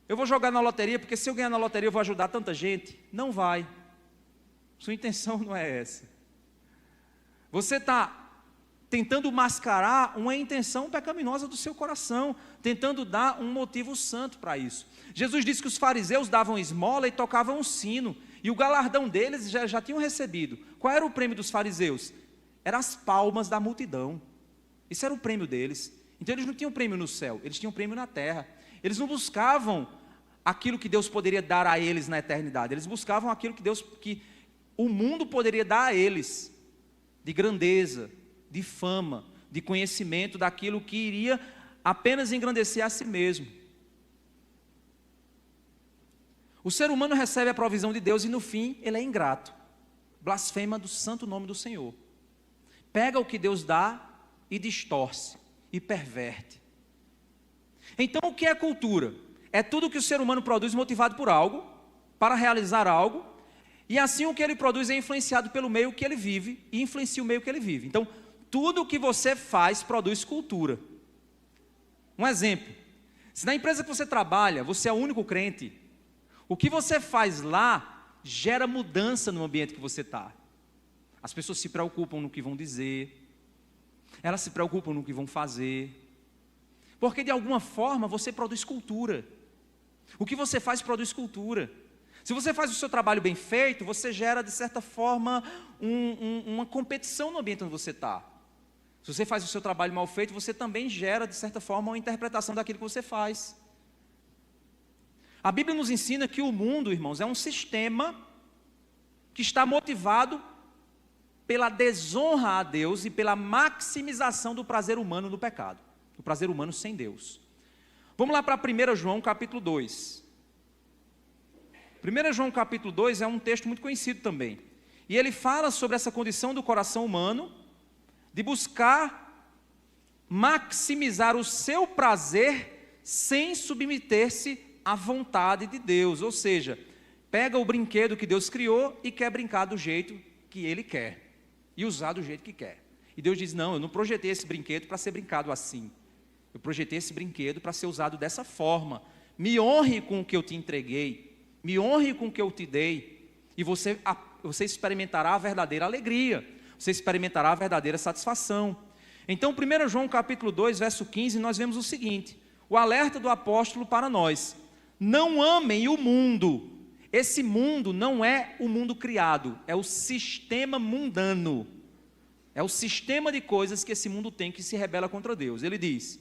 Eu vou jogar na loteria, porque se eu ganhar na loteria eu vou ajudar tanta gente. Não vai. Sua intenção não é essa. Você está tentando mascarar uma intenção pecaminosa do seu coração, tentando dar um motivo santo para isso. Jesus disse que os fariseus davam esmola e tocavam um sino, E o galardão deles já tinham recebido. Qual era o prêmio dos fariseus? Eram as palmas da multidão. Isso era o prêmio deles. Então eles não tinham prêmio no céu, eles tinham prêmio na terra. Eles não buscavam aquilo que Deus poderia dar a eles na eternidade. Eles buscavam aquilo que o mundo poderia dar a eles, de grandeza, de fama, de conhecimento, daquilo que iria apenas engrandecer a si mesmo. O ser humano recebe a provisão de Deus e no fim ele é ingrato, blasfema do santo nome do Senhor. Pega o que Deus dá e distorce, e perverte. Então o que é cultura? É tudo que o ser humano produz motivado por algo, para realizar algo, e assim o que ele produz é influenciado pelo meio que ele vive, e influencia o meio que ele vive. Então, tudo o que você faz produz cultura. Um exemplo, se na empresa que você trabalha, você é o único crente, o que você faz lá gera mudança no ambiente que você está. As pessoas se preocupam no que vão dizer, elas se preocupam no que vão fazer, porque de alguma forma você produz cultura. O que você faz produz cultura. Se você faz o seu trabalho bem feito, você gera de certa forma uma competição no ambiente onde você está. Se você faz o seu trabalho mal feito, você também gera de certa forma uma interpretação daquilo que você faz. A Bíblia nos ensina que o mundo, irmãos, é um sistema que está motivado pela desonra a Deus e pela maximização do prazer humano no pecado, do prazer humano sem Deus. Vamos lá para 1 João capítulo 2. 1 João capítulo 2 é um texto muito conhecido também. E ele fala sobre essa condição do coração humano, de buscar maximizar o seu prazer sem submeter-se à vontade de Deus. Ou seja, pega o brinquedo que Deus criou e quer brincar do jeito que Ele quer. E usar do jeito que quer. E Deus diz, não, eu não projetei esse brinquedo para ser brincado assim. Eu projetei esse brinquedo para ser usado dessa forma. Me honre com o que eu te entreguei. Me honre com o que eu te dei. E você experimentará a verdadeira alegria. Você experimentará a verdadeira satisfação. Então, 1 João capítulo 2, verso 15, nós vemos o seguinte. O alerta do apóstolo para nós. Não amem o mundo. Esse mundo não é o mundo criado, é o sistema mundano. É o sistema de coisas que esse mundo tem que se rebela contra Deus. Ele diz,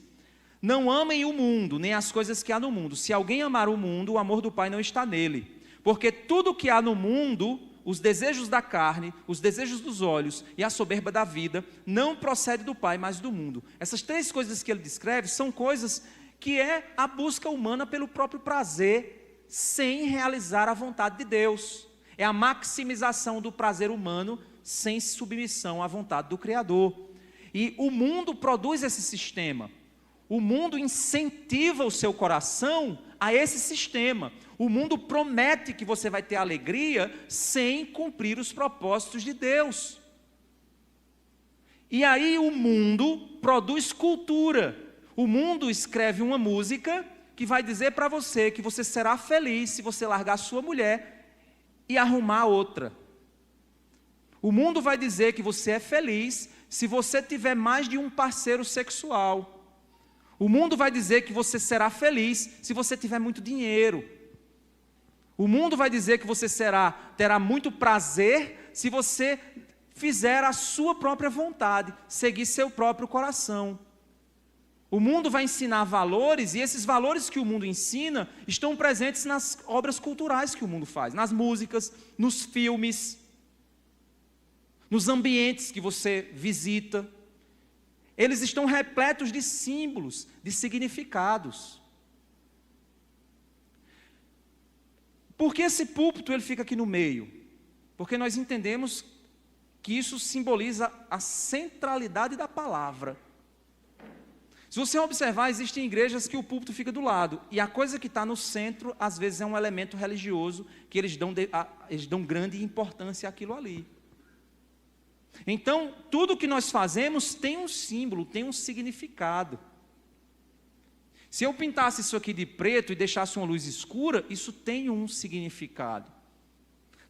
não amem o mundo, nem as coisas que há no mundo. Se alguém amar o mundo, o amor do Pai não está nele. Porque tudo que há no mundo, os desejos da carne, os desejos dos olhos e a soberba da vida, não procede do Pai, mas do mundo. Essas três coisas que ele descreve são coisas que é a busca humana pelo próprio prazer, sem realizar a vontade de Deus. É a maximização do prazer humano sem submissão à vontade do Criador. E o mundo produz esse sistema. O mundo incentiva o seu coração a esse sistema. O mundo promete que você vai ter alegria sem cumprir os propósitos de Deus. E aí o mundo produz cultura. O mundo escreve uma música que vai dizer para você que você será feliz se você largar a sua mulher e arrumar outra. O mundo vai dizer que você é feliz se você tiver mais de um parceiro sexual. O mundo vai dizer que você será feliz se você tiver muito dinheiro. O mundo vai dizer que você terá muito prazer se você fizer a sua própria vontade, seguir seu próprio coração. O mundo vai ensinar valores, e esses valores que o mundo ensina estão presentes nas obras culturais que o mundo faz, nas músicas, nos filmes, nos ambientes que você visita. Eles estão repletos de símbolos, de significados. Por que esse púlpito ele fica aqui no meio? Porque nós entendemos que isso simboliza a centralidade da palavra. Se você observar, existem igrejas que o púlpito fica do lado, e a coisa que está no centro, às vezes é um elemento religioso, que eles dão grande importância àquilo ali. Então, tudo que nós fazemos tem um símbolo, tem um significado. Se eu pintasse isso aqui de preto e deixasse uma luz escura, isso tem um significado.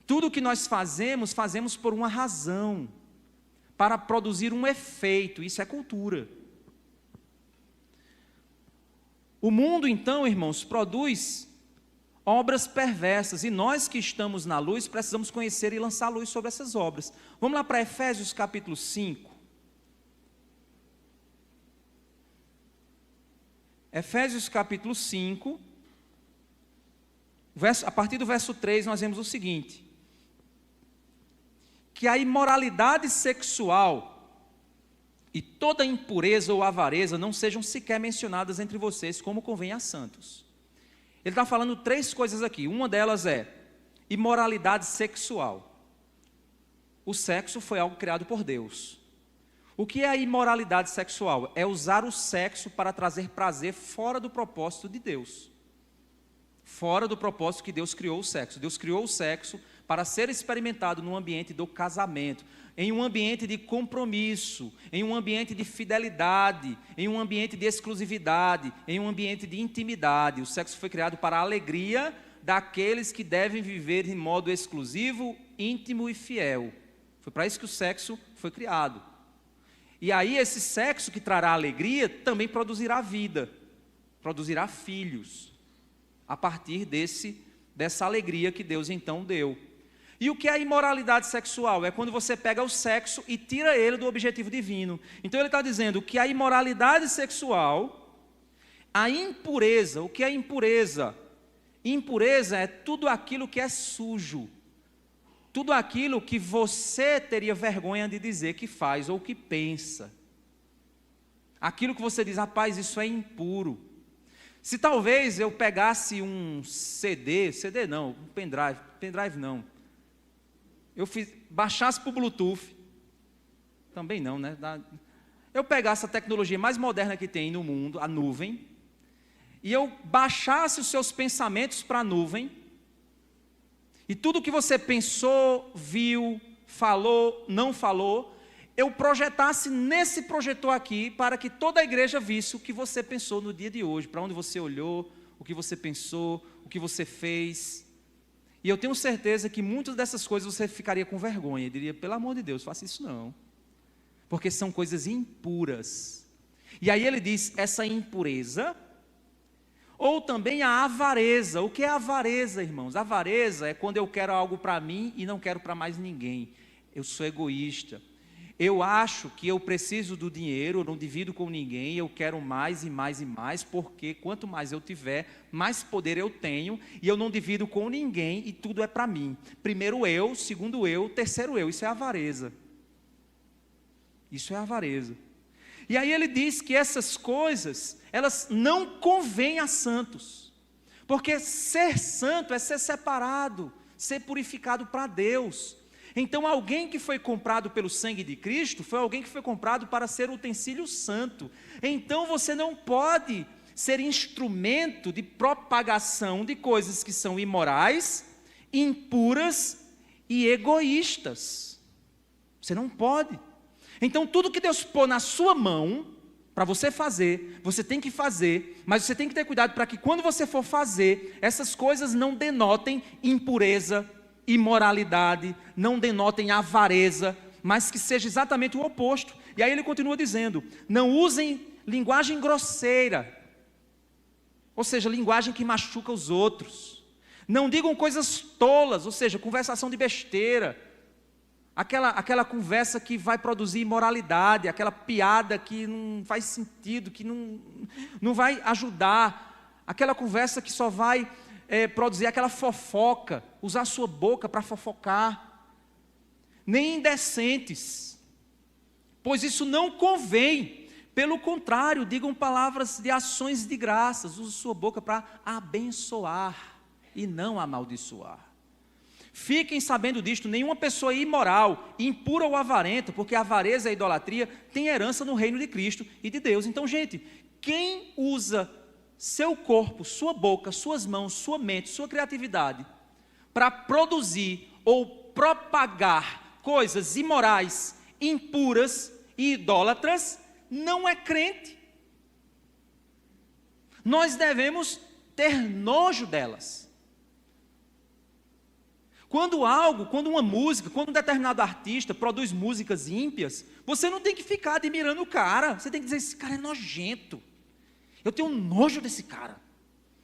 Tudo que nós fazemos, fazemos por uma razão, para produzir um efeito, isso é cultura. O mundo, então, irmãos, produz obras perversas, e nós que estamos na luz precisamos conhecer e lançar luz sobre essas obras. Vamos lá para Efésios capítulo 5. Efésios capítulo 5, a partir do verso 3, nós vemos o seguinte: que a imoralidade sexual e toda impureza ou avareza não sejam sequer mencionadas entre vocês, como convém a santos. Ele está falando 3 coisas aqui. Uma delas é imoralidade sexual. O sexo foi algo criado por Deus. O que é a imoralidade sexual? É usar o sexo para trazer prazer fora do propósito de Deus. Fora do propósito que Deus criou o sexo. Deus criou o sexo para ser experimentado no ambiente do casamento, em um ambiente de compromisso, em um ambiente de fidelidade, em um ambiente de exclusividade, em um ambiente de intimidade. O sexo foi criado para a alegria daqueles que devem viver de modo exclusivo, íntimo e fiel. Foi para isso que o sexo foi criado. E aí esse sexo que trará alegria também produzirá vida, produzirá filhos, a partir dessa alegria que Deus então deu. E o que é a imoralidade sexual? É quando você pega o sexo e tira ele do objetivo divino. Então ele está dizendo que a imoralidade sexual, a impureza, o que é impureza? Impureza é tudo aquilo que é sujo, tudo aquilo que você teria vergonha de dizer que faz ou que pensa. Aquilo que você diz, rapaz, isso é impuro. Se talvez eu pegasse um CD não, um pendrive não. Baixasse para o Bluetooth, também não, né? Eu pegasse a tecnologia mais moderna que tem no mundo, a nuvem, e eu baixasse os seus pensamentos para a nuvem, e tudo que você pensou, viu, falou, não falou, eu projetasse nesse projetor aqui, para que toda a igreja visse o que você pensou no dia de hoje, para onde você olhou, o que você pensou, o que você fez. E eu tenho certeza que muitas dessas coisas você ficaria com vergonha, diria, pelo amor de Deus, faça isso não, porque são coisas impuras. E aí ele diz, essa impureza, ou também a avareza. O que é avareza, irmãos? Avareza é quando eu quero algo para mim e não quero para mais ninguém. Eu sou egoísta. Eu acho que eu preciso do dinheiro, eu não divido com ninguém, eu quero mais e mais e mais, porque quanto mais eu tiver, mais poder eu tenho, e eu não divido com ninguém, e tudo é para mim. Primeiro eu, segundo eu, terceiro eu. Isso é avareza. Isso é avareza. E aí ele diz que essas coisas, elas não convêm a santos, porque ser santo é ser separado, ser purificado para Deus. Então alguém que foi comprado pelo sangue de Cristo, foi alguém que foi comprado para ser utensílio santo. Então você não pode ser instrumento de propagação de coisas que são imorais, impuras e egoístas. Você não pode. Então tudo que Deus pôr na sua mão, para você fazer, você tem que fazer, mas você tem que ter cuidado para que quando você for fazer, essas coisas não denotem impureza, imoralidade, não denotem avareza, mas que seja exatamente o oposto. E aí ele continua dizendo, não usem linguagem grosseira, ou seja, linguagem que machuca os outros. Não digam coisas tolas, ou seja, conversação de besteira, aquela conversa que vai produzir imoralidade, aquela piada que não faz sentido, que não vai ajudar, aquela conversa que só vai produzir aquela fofoca, usar a sua boca para fofocar. Nem indecentes, pois isso não convém. Pelo contrário, digam palavras de ações de graças, use sua boca para abençoar e não amaldiçoar. Fiquem sabendo disto, nenhuma pessoa imoral, impura ou avarenta, porque a avareza e a idolatria têm herança no reino de Cristo e de Deus. Então, gente, quem usa seu corpo, sua boca, suas mãos, sua mente, sua criatividade, para produzir ou propagar coisas imorais, impuras e idólatras, não é crente. Nós devemos ter nojo delas. Quando uma música, quando um determinado artista produz músicas ímpias, você não tem que ficar admirando o cara, você tem que dizer, esse cara é nojento, eu tenho nojo desse cara.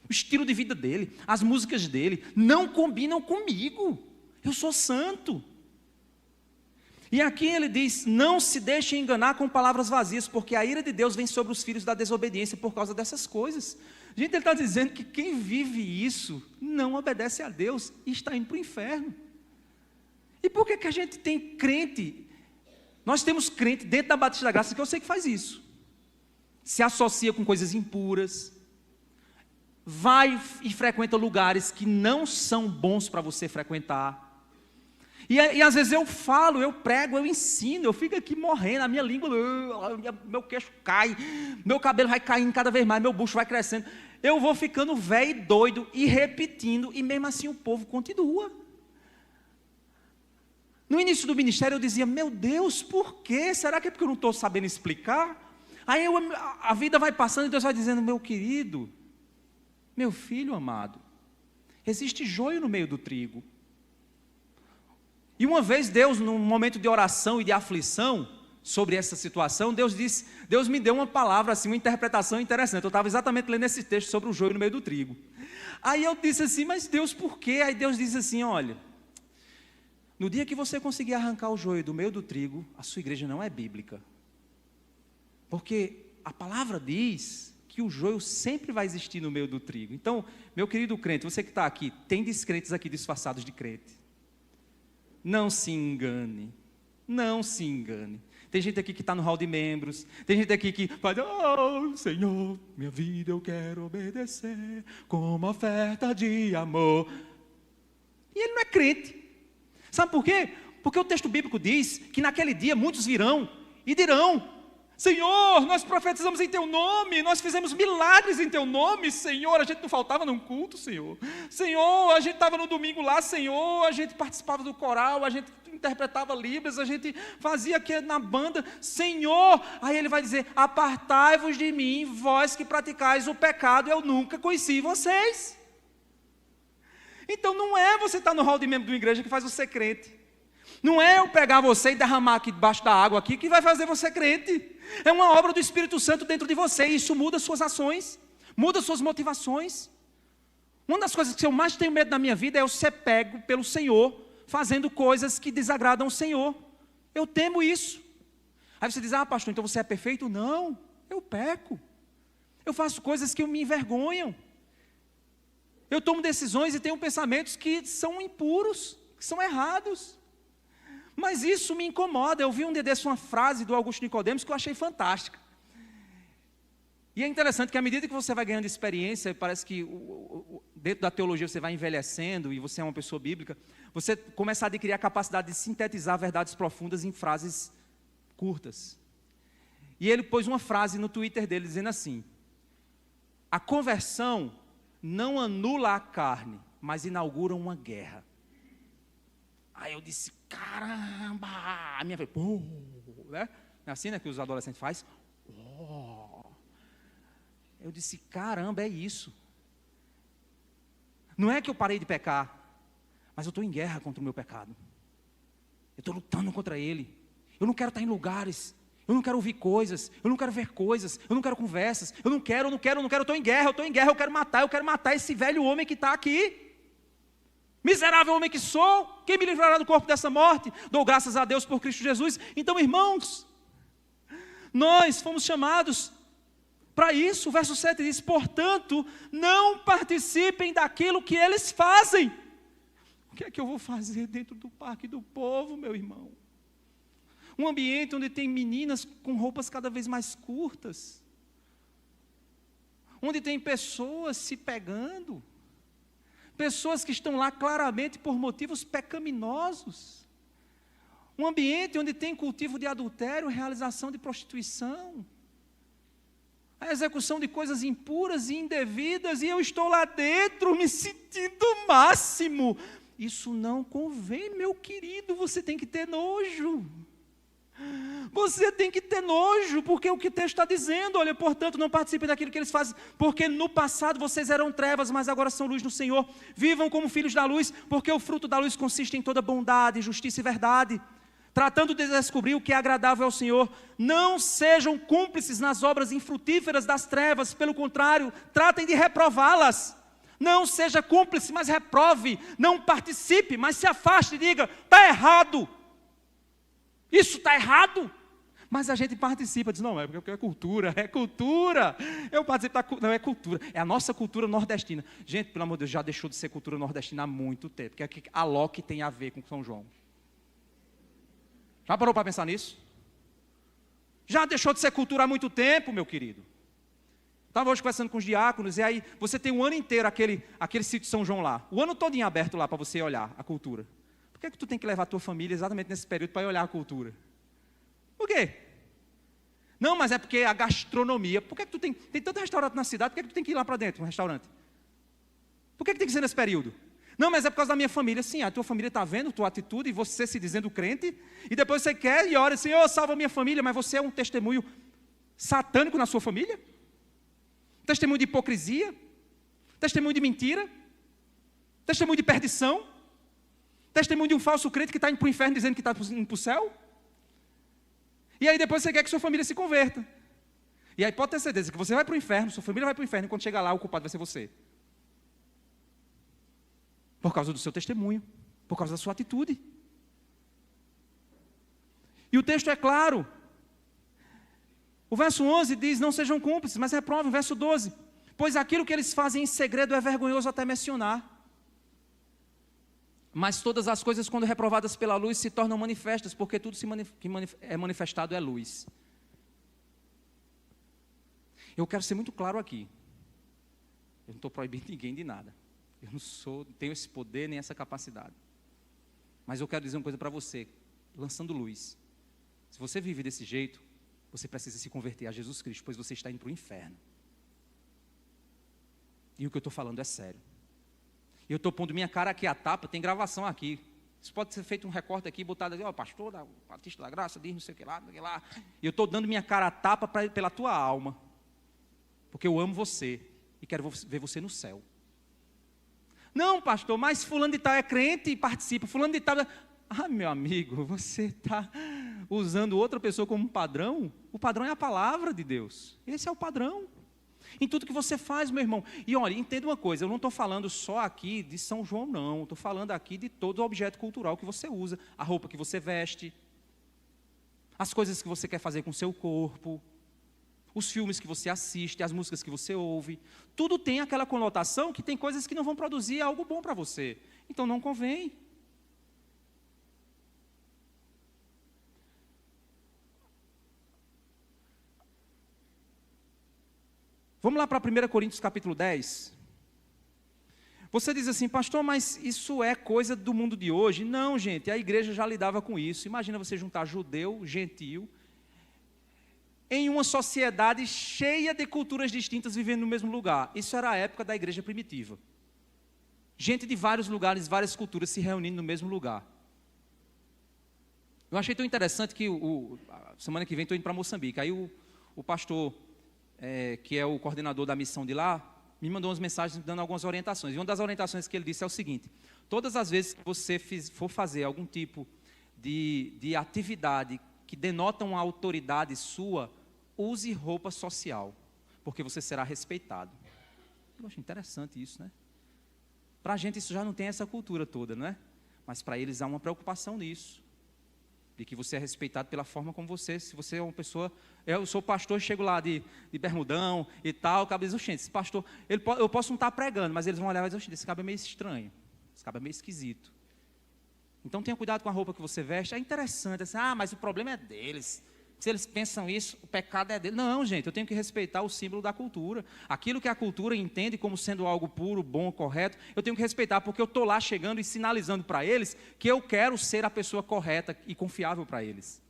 O estilo de vida dele, as músicas dele, não combinam comigo. Eu sou santo. E aqui ele diz, não se deixem enganar com palavras vazias, porque a ira de Deus vem sobre os filhos da desobediência por causa dessas coisas. Gente, ele está dizendo que quem vive isso, não obedece a Deus e está indo para o inferno. E por que a gente tem crente? Nós temos crente dentro da Batista da Graça, que eu sei que faz isso. Se associa com coisas impuras, vai e frequenta lugares que não são bons para você frequentar. E às vezes eu falo, eu prego, eu ensino, eu fico aqui morrendo, a minha língua, meu queixo cai, meu cabelo vai caindo cada vez mais, meu bucho vai crescendo. Eu vou ficando velho e doido e repetindo, e mesmo assim o povo continua. No início do ministério eu dizia, meu Deus, por quê? Será que é porque eu não estou sabendo explicar? Aí a vida vai passando e Deus vai dizendo, meu querido, meu filho amado, existe joio no meio do trigo. E uma vez Deus, num momento de oração e de aflição sobre essa situação, Deus me deu uma palavra, assim, uma interpretação interessante. Eu estava exatamente lendo esse texto sobre o joio no meio do trigo. Aí eu disse assim, mas Deus, por quê? Aí Deus disse assim, olha, no dia que você conseguir arrancar o joio do meio do trigo, a sua igreja não é bíblica. Porque a palavra diz que o joio sempre vai existir no meio do trigo. Então, meu querido crente, você que está aqui, tem descrentes aqui disfarçados de crente. Não se engane, não se engane. Tem gente aqui que está no hall de membros, tem gente aqui que faz, oh Senhor, minha vida eu quero obedecer, como oferta de amor. E ele não é crente. Sabe por quê? Porque o texto bíblico diz que naquele dia muitos virão e dirão, Senhor, nós profetizamos em Teu nome, nós fizemos milagres em Teu nome, Senhor, a gente não faltava num culto, Senhor. Senhor, a gente estava no domingo lá, Senhor, a gente participava do coral, a gente interpretava libras, a gente fazia aqui na banda, Senhor. Aí ele vai dizer, apartai-vos de mim, vós que praticais o pecado, eu nunca conheci vocês. Então não é você estar no hall de membro de uma igreja que faz você crente. Não é eu pegar você e derramar aqui debaixo da água aqui que vai fazer você crente. É uma obra do Espírito Santo dentro de você, e isso muda suas ações, muda suas motivações. Uma das coisas que eu mais tenho medo na minha vida é eu ser pego pelo Senhor, fazendo coisas que desagradam o Senhor. Eu temo isso. Aí você diz, pastor, então você é perfeito? Não, eu peco. Eu faço coisas que me envergonham. Eu tomo decisões e tenho pensamentos que são impuros, que são errados. Mas isso me incomoda. Eu vi um dia desse uma frase do Augusto Nicodemos que eu achei fantástica. E é interessante que à medida que você vai ganhando experiência, parece que dentro da teologia você vai envelhecendo e você é uma pessoa bíblica, você começa a adquirir a capacidade de sintetizar verdades profundas em frases curtas. E ele pôs uma frase no Twitter dele dizendo assim, a conversão não anula a carne, mas inaugura uma guerra. Aí eu disse, caramba, a minha vez, né? É assim, né, que os adolescentes fazem. Eu disse, caramba, é isso. Não é que eu parei de pecar, mas eu estou em guerra contra o meu pecado. Eu estou lutando contra ele. Eu não quero estar em lugares, eu não quero ouvir coisas, eu não quero ver coisas, eu não quero conversas, eu não quero, eu estou em guerra, eu quero matar esse velho homem que está aqui. Miserável homem que sou, quem me livrará do corpo dessa morte? Dou graças a Deus por Cristo Jesus. Então, irmãos, nós fomos chamados para isso. O verso 7 diz, portanto, não participem daquilo que eles fazem. O que é que eu vou fazer dentro do parque do povo, meu irmão? Um ambiente onde tem meninas com roupas cada vez mais curtas, onde tem pessoas se pegando, pessoas que estão lá claramente por motivos pecaminosos. Um ambiente onde tem cultivo de adultério, realização de prostituição, a execução de coisas impuras e indevidas, e eu estou lá dentro me sentindo o máximo. Isso não convém, meu querido, você tem que ter nojo. Você tem que ter nojo, porque o que o texto está dizendo, olha, portanto, não participem daquilo que eles fazem, porque no passado vocês eram trevas, mas agora são luz no Senhor. Vivam como filhos da luz, porque o fruto da luz consiste em toda bondade, justiça e verdade. tratando de descobrir o que é agradável ao Senhor. Não sejam cúmplices nas obras infrutíferas das trevas, pelo contrário, tratem de reprová-las. Não seja cúmplice, mas reprove. Não participe, mas se afaste e diga: está errado. Isso está errado. Mas a gente participa, diz: não, é porque é cultura, é cultura. Eu participo da cultura, não é cultura, é a nossa cultura nordestina. Gente, pelo amor de Deus, já deixou de ser cultura nordestina há muito tempo. Porque a Loki tem a ver com São João. Já parou para pensar nisso? Já deixou de ser cultura há muito tempo, meu querido. Estava hoje conversando com os diáconos, e aí você tem um ano inteiro aquele sítio de São João lá. O ano todinho aberto lá para você olhar a cultura. Por que tu tem que levar a tua família exatamente nesse período para ir olhar a cultura? Por quê? Não, mas é porque a gastronomia. Por que tu tem tanto restaurante na cidade, por que tu tem que ir lá para dentro, um restaurante? Por que tem que ser nesse período? Não, mas é por causa da minha família. Sim, a tua família está vendo tua atitude e você se dizendo crente, e depois você quer e ora, Senhor, salva a minha família, mas você é um testemunho satânico na sua família? Testemunho de hipocrisia? Testemunho de mentira? Testemunho de perdição? Testemunho de um falso crente que está indo para o inferno dizendo que está indo para o céu? E aí depois você quer que sua família se converta. E aí pode ter certeza que você vai para o inferno, sua família vai para o inferno, e quando chegar lá o culpado vai ser você. Por causa do seu testemunho, por causa da sua atitude. E o texto é claro. O verso 11 diz: não sejam cúmplices, mas reprovem. O verso 12: pois aquilo que eles fazem em segredo é vergonhoso até mencionar. Mas todas as coisas, quando reprovadas pela luz, se tornam manifestas, porque tudo que é manifestado é luz. Eu quero ser muito claro aqui. Eu não estou proibindo ninguém de nada. Eu não tenho esse poder nem essa capacidade. Mas eu quero dizer uma coisa para você, lançando luz. Se você vive desse jeito, você precisa se converter a Jesus Cristo, pois você está indo para o inferno. E o que eu estou falando é sério. Eu estou pondo minha cara aqui a tapa, tem gravação aqui. Isso pode ser feito um recorte aqui, botado aqui, pastor, Batista da Graça, diz não sei o que lá, não sei o que lá. E eu estou dando minha cara a tapa pela tua alma. Porque eu amo você e quero ver você no céu. Não, pastor, mas fulano de tal é crente e participa. Fulano de tal... Ah, meu amigo, você está usando outra pessoa como padrão? O padrão é a palavra de Deus. Esse é o padrão. Em tudo que você faz, meu irmão. E olha, entenda uma coisa, eu não estou falando só aqui de São João, não. Estou falando aqui de todo objeto cultural que você usa. A roupa que você veste. As coisas que você quer fazer com o seu corpo. Os filmes que você assiste, as músicas que você ouve. Tudo tem aquela conotação que tem coisas que não vão produzir algo bom para você. Então não convém. Vamos lá para 1 Coríntios capítulo 10. Você diz assim: pastor, mas isso é coisa do mundo de hoje? Não, gente, a igreja já lidava com isso. Imagina você juntar judeu, gentio, em uma sociedade cheia de culturas distintas vivendo no mesmo lugar. Isso era a época da igreja primitiva. Gente de vários lugares, várias culturas se reunindo no mesmo lugar. Eu achei tão interessante que semana que vem estou indo para Moçambique. Aí o pastor, que é o coordenador da missão de lá, me mandou umas mensagens dando algumas orientações. E uma das orientações que ele disse é o seguinte: todas as vezes que você for fazer algum tipo de atividade que denota uma autoridade sua, use roupa social, porque você será respeitado. Eu acho interessante isso, né? Para a gente isso já não tem essa cultura toda, não é? Mas para eles há uma preocupação nisso, de que você é respeitado pela forma como você, se você é uma pessoa... Eu sou pastor, chego lá de bermudão e tal, o cara diz: gente, esse pastor, eu posso não estar pregando, mas eles vão olhar e dizer: esse cara é meio estranho, esse cara é meio esquisito. Então tenha cuidado com a roupa que você veste. É interessante, assim, mas o problema é deles. Se eles pensam isso, o pecado é deles. Não, gente, eu tenho que respeitar o símbolo da cultura. Aquilo que a cultura entende como sendo algo puro, bom, correto, eu tenho que respeitar, porque eu estou lá chegando e sinalizando para eles que eu quero ser a pessoa correta e confiável para eles.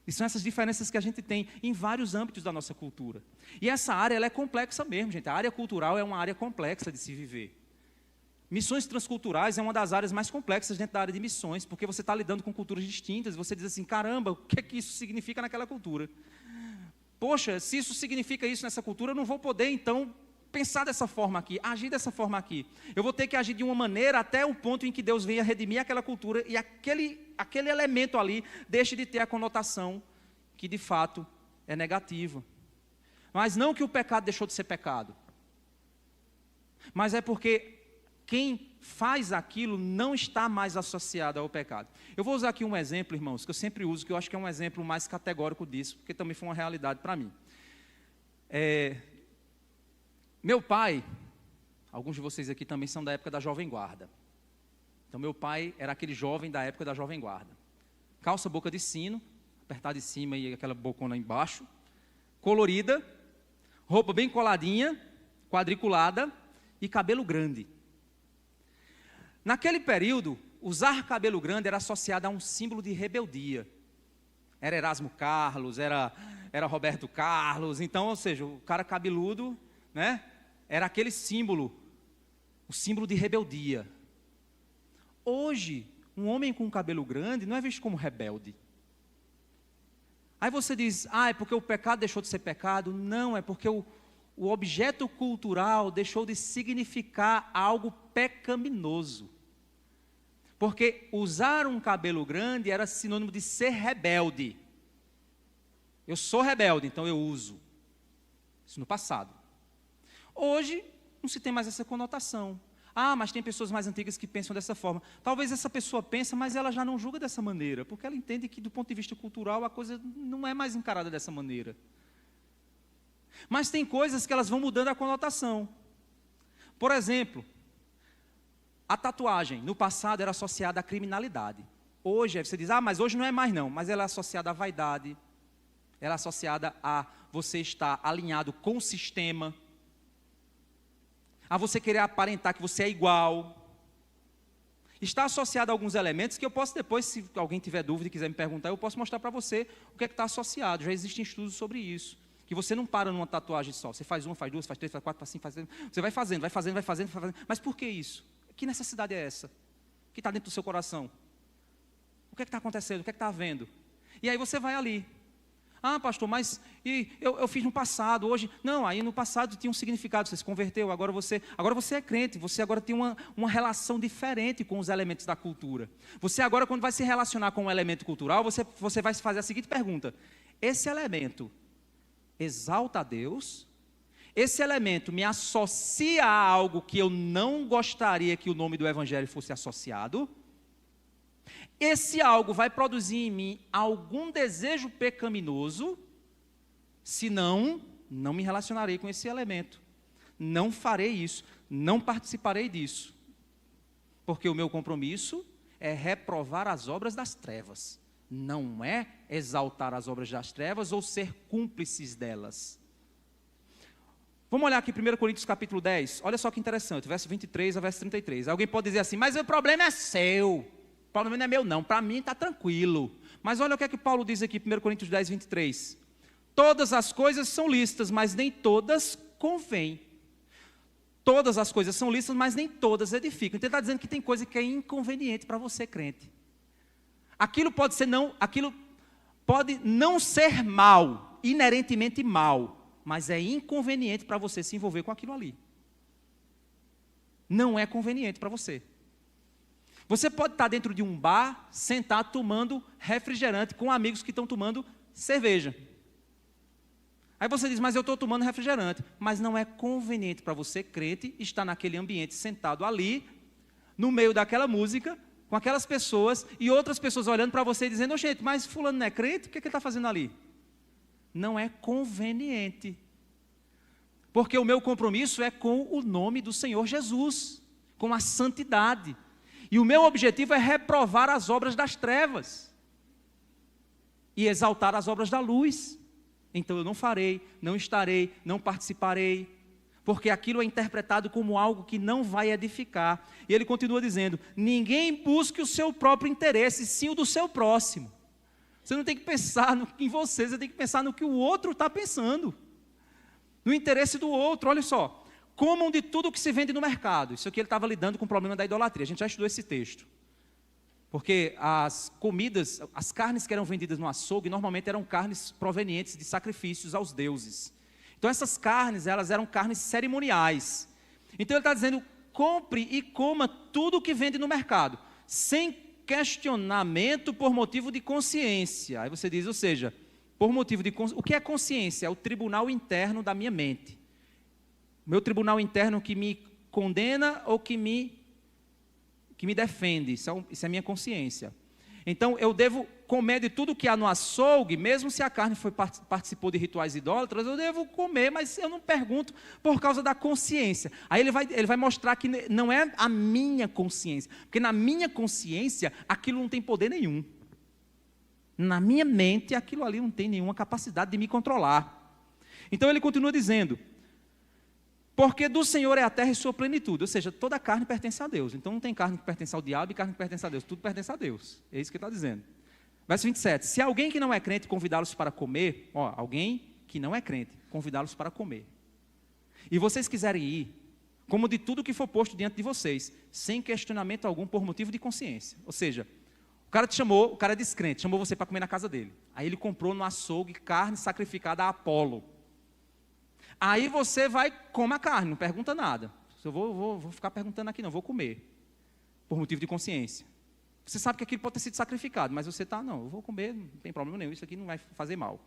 E são essas diferenças que a gente tem em vários âmbitos da nossa cultura. E essa área ela é complexa mesmo, gente. A área cultural é uma área complexa de se viver. Missões transculturais é uma das áreas mais complexas dentro da área de missões, porque você está lidando com culturas distintas, e você diz assim: caramba, o que é que isso significa naquela cultura? Poxa, se isso significa isso nessa cultura, eu não vou poder, então, pensar dessa forma aqui, agir dessa forma aqui. Eu vou ter que agir de uma maneira até o ponto em que Deus venha redimir aquela cultura e aquele elemento ali deixe de ter a conotação que de fato é negativa. Mas não que o pecado deixou de ser pecado, mas é porque quem faz aquilo não está mais associado ao pecado. Eu vou usar aqui um exemplo, irmãos, que eu sempre uso, que eu acho que é um exemplo mais categórico disso, porque também foi uma realidade para mim. Meu pai, alguns de vocês aqui também são da época da Jovem Guarda. Então meu pai era aquele jovem da época da Jovem Guarda. Calça boca de sino, apertada em cima e aquela bocona embaixo, colorida, roupa bem coladinha, quadriculada e cabelo grande. Naquele período, usar cabelo grande era associado a um símbolo de rebeldia. Era Erasmo Carlos, era Roberto Carlos, então, ou seja, o cara cabeludo, né, era aquele símbolo, o símbolo de rebeldia. Hoje, um homem com cabelo grande não é visto como rebelde. Aí você diz, é porque o pecado deixou de ser pecado? Não, é porque o objeto cultural deixou de significar algo pecaminoso. Porque usar um cabelo grande era sinônimo de ser rebelde. Eu sou rebelde, então eu uso. Isso no passado. Hoje, não se tem mais essa conotação. Mas tem pessoas mais antigas que pensam dessa forma. Talvez essa pessoa pense, mas ela já não julga dessa maneira, porque ela entende que do ponto de vista cultural a coisa não é mais encarada dessa maneira. Mas tem coisas que elas vão mudando a conotação. Por exemplo, a tatuagem, no passado, era associada à criminalidade. Hoje, você diz, mas hoje não é mais não. Mas ela é associada à vaidade. Ela é associada a você estar alinhado com o sistema. A você querer aparentar que você é igual. Está associado a alguns elementos que eu posso depois, se alguém tiver dúvida e quiser me perguntar, eu posso mostrar para você o que é que está associado. Já existem estudos sobre isso. Que você não para numa tatuagem só. Você faz uma, faz duas, faz três, faz quatro, faz cinco, faz... Você vai fazendo. Mas por que isso? Que necessidade é essa? Que está dentro do seu coração? O que é que está acontecendo? O que é que está havendo? E aí você vai ali. Pastor, mas eu fiz no passado, hoje... Não, aí no passado tinha um significado, você se converteu, agora você é crente, você agora tem uma relação diferente com os elementos da cultura. Você agora, quando vai se relacionar com um elemento cultural, você vai se fazer a seguinte pergunta: esse elemento exalta a Deus? Esse elemento me associa a algo que eu não gostaria que o nome do Evangelho fosse associado? Esse algo vai produzir em mim algum desejo pecaminoso? Se não, não me relacionarei com esse elemento. Não farei isso, não participarei disso. Porque o meu compromisso é reprovar as obras das trevas. Não é exaltar as obras das trevas ou ser cúmplices delas. Vamos olhar aqui 1 Coríntios capítulo 10. Olha só que interessante, verso 23 a verso 33. Alguém pode dizer assim, mas o problema é seu. O problema não é meu não, para mim está tranquilo. Mas olha o que é que Paulo diz aqui, 1 Coríntios 10, 23. Todas as coisas são lícitas, mas nem todas convêm. Todas as coisas são lícitas, mas nem todas edificam. Então ele está dizendo que tem coisa que é inconveniente para você, crente. Aquilo pode não ser mal, inerentemente mal, mas é inconveniente para você se envolver com aquilo ali. Não é conveniente para você. Você pode estar dentro de um bar, sentado tomando refrigerante com amigos que estão tomando cerveja. Aí você diz, mas eu estou tomando refrigerante. Mas não é conveniente para você, crente, estar naquele ambiente sentado ali, no meio daquela música, com aquelas pessoas, e outras pessoas olhando para você e dizendo, gente, mas fulano não é crente? O que ele está fazendo ali? Não é conveniente. Porque o meu compromisso é com o nome do Senhor Jesus, com a santidade. E o meu objetivo é reprovar as obras das trevas e exaltar as obras da luz. Então eu não farei, não estarei, não participarei, porque aquilo é interpretado como algo que não vai edificar. E ele continua dizendo, ninguém busque o seu próprio interesse, sim o do seu próximo. Você não tem que pensar em você, você tem que pensar no que o outro está pensando, no interesse do outro. Olha só, comam de tudo que se vende no mercado. Isso aqui ele estava lidando com o problema da idolatria, a gente já estudou esse texto. Porque as comidas, as carnes que eram vendidas no açougue, normalmente eram carnes provenientes de sacrifícios aos deuses. Então Então essas carnes, elas eram carnes cerimoniais. Então ele está dizendo, compre e coma tudo o que vende no mercado, sem questionamento por motivo de consciência. Aí você diz, ou seja, por motivo de consciência. O que é consciência? É o tribunal interno da minha mente. O meu tribunal interno que me condena ou que me defende. Isso é a minha consciência. Então, eu devo comer de tudo que há no açougue, mesmo se a carne participou de rituais idólatras, eu devo comer, mas eu não pergunto por causa da consciência. Aí ele vai mostrar que não é a minha consciência, porque na minha consciência, aquilo não tem poder nenhum. Na minha mente, aquilo ali não tem nenhuma capacidade de me controlar. Então, ele continua dizendo, porque do Senhor é a terra e sua plenitude, ou seja, toda a carne pertence a Deus. Então não tem carne que pertence ao diabo e carne que pertence a Deus, tudo pertence a Deus. É isso que ele está dizendo. Verso 27, se alguém que não é crente convidá-los para comer, alguém que não é crente, convidá-los para comer, e vocês quiserem ir, como de tudo que for posto diante de vocês, sem questionamento algum por motivo de consciência. Ou seja, o cara te chamou, o cara é descrente, chamou você para comer na casa dele. Aí ele comprou no açougue carne sacrificada a Apolo. Aí você vai comer a carne, não pergunta nada. Eu vou ficar perguntando aqui não, vou comer. Por motivo de consciência. Você sabe que aquilo pode ter sido sacrificado, mas você está, não, eu vou comer, não tem problema nenhum, isso aqui não vai fazer mal.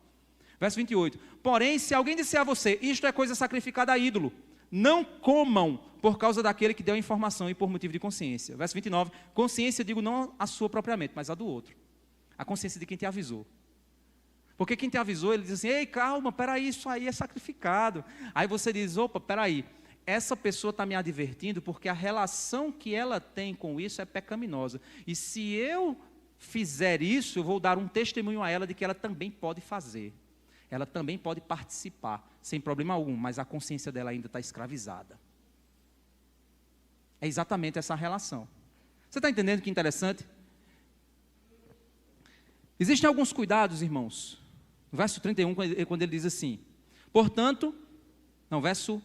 Verso 28. Porém, se alguém disser a você, isto é coisa sacrificada a ídolo, não comam por causa daquele que deu a informação e por motivo de consciência. Verso 29. Consciência, eu digo não a sua propriamente, mas a do outro. A consciência de quem te avisou. Porque quem te avisou, ele diz assim, ei, calma, peraí, isso aí é sacrificado. Aí você diz, opa, peraí, essa pessoa está me advertindo porque a relação que ela tem com isso é pecaminosa. E se eu fizer isso, eu vou dar um testemunho a ela de que ela também pode fazer. Ela também pode participar, sem problema algum, mas a consciência dela ainda está escravizada. É exatamente essa relação. Você está entendendo que interessante? Existem alguns cuidados, irmãos. No verso 31, quando ele diz assim, verso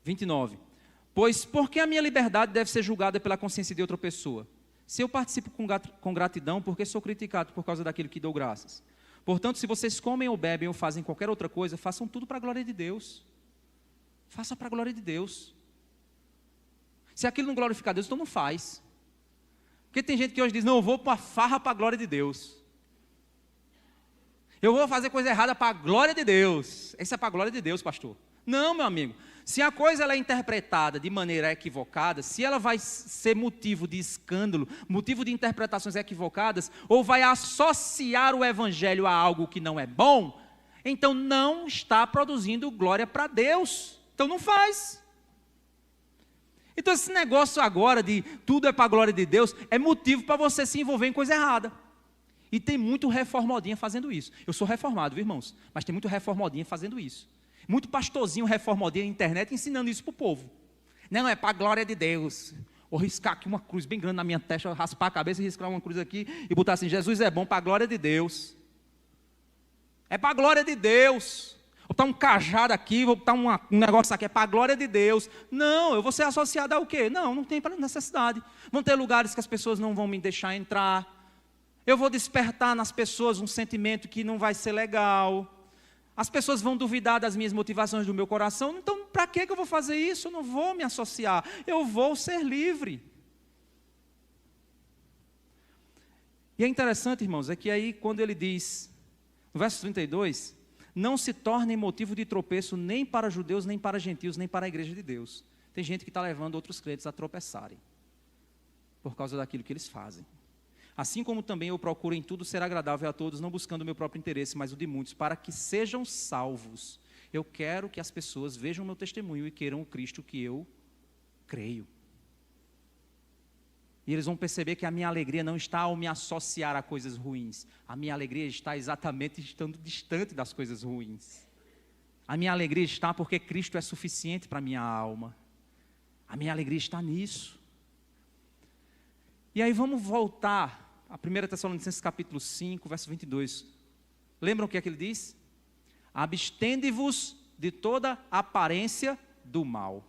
29. Pois por que a minha liberdade deve ser julgada pela consciência de outra pessoa? Se eu participo com gratidão, porque sou criticado por causa daquilo que dou graças? Portanto, se vocês comem ou bebem ou fazem qualquer outra coisa, façam tudo para a glória de Deus. Faça para a glória de Deus. Se aquilo não glorificar a Deus, então não faz. Porque tem gente que hoje diz, não, eu vou para a farra para a glória de Deus. Eu vou fazer coisa errada para a glória de Deus. Isso é para a glória de Deus, pastor. Não, meu amigo. Se a coisa ela é interpretada de maneira equivocada, se ela vai ser motivo de escândalo, motivo de interpretações equivocadas, ou vai associar o evangelho a algo que não é bom, então não está produzindo glória para Deus. Então não faz. Então esse negócio agora de tudo é para a glória de Deus, é motivo para você se envolver em coisa errada. E tem muito reformodinha fazendo isso. Eu sou reformado, viu, irmãos? Mas tem muito reformodinha fazendo isso. Muito pastorzinho reformodinha na internet ensinando isso para o povo. Não, é para a glória de Deus. Vou riscar aqui uma cruz bem grande na minha testa, raspar a cabeça e riscar uma cruz aqui e botar assim, Jesus é bom para a glória de Deus. É para a glória de Deus. Vou botar um cajado aqui, vou botar um negócio aqui, é para a glória de Deus. Não, eu vou ser associado ao quê? Não tem necessidade. Vão ter lugares que as pessoas não vão me deixar entrar. Eu vou despertar nas pessoas um sentimento que não vai ser legal. As pessoas vão duvidar das minhas motivações do meu coração. Então, para que eu vou fazer isso? Eu não vou me associar. Eu vou ser livre. E é interessante, irmãos, é que aí quando ele diz, no verso 32, não se tornem motivo de tropeço nem para judeus, nem para gentios, nem para a igreja de Deus. Tem gente que está levando outros crentes a tropeçarem por causa daquilo que eles fazem. Assim como também eu procuro em tudo ser agradável a todos, não buscando o meu próprio interesse, mas o de muitos, para que sejam salvos. Eu quero que as pessoas vejam o meu testemunho e queiram o Cristo que eu creio. E eles vão perceber que a minha alegria não está ao me associar a coisas ruins. A minha alegria está exatamente estando distante das coisas ruins. A minha alegria está porque Cristo é suficiente para a minha alma. A minha alegria está nisso. E aí vamos voltar a 1 Tessalonicenses capítulo 5, verso 22. Lembram o que é que ele diz? Abstende-vos de toda aparência do mal.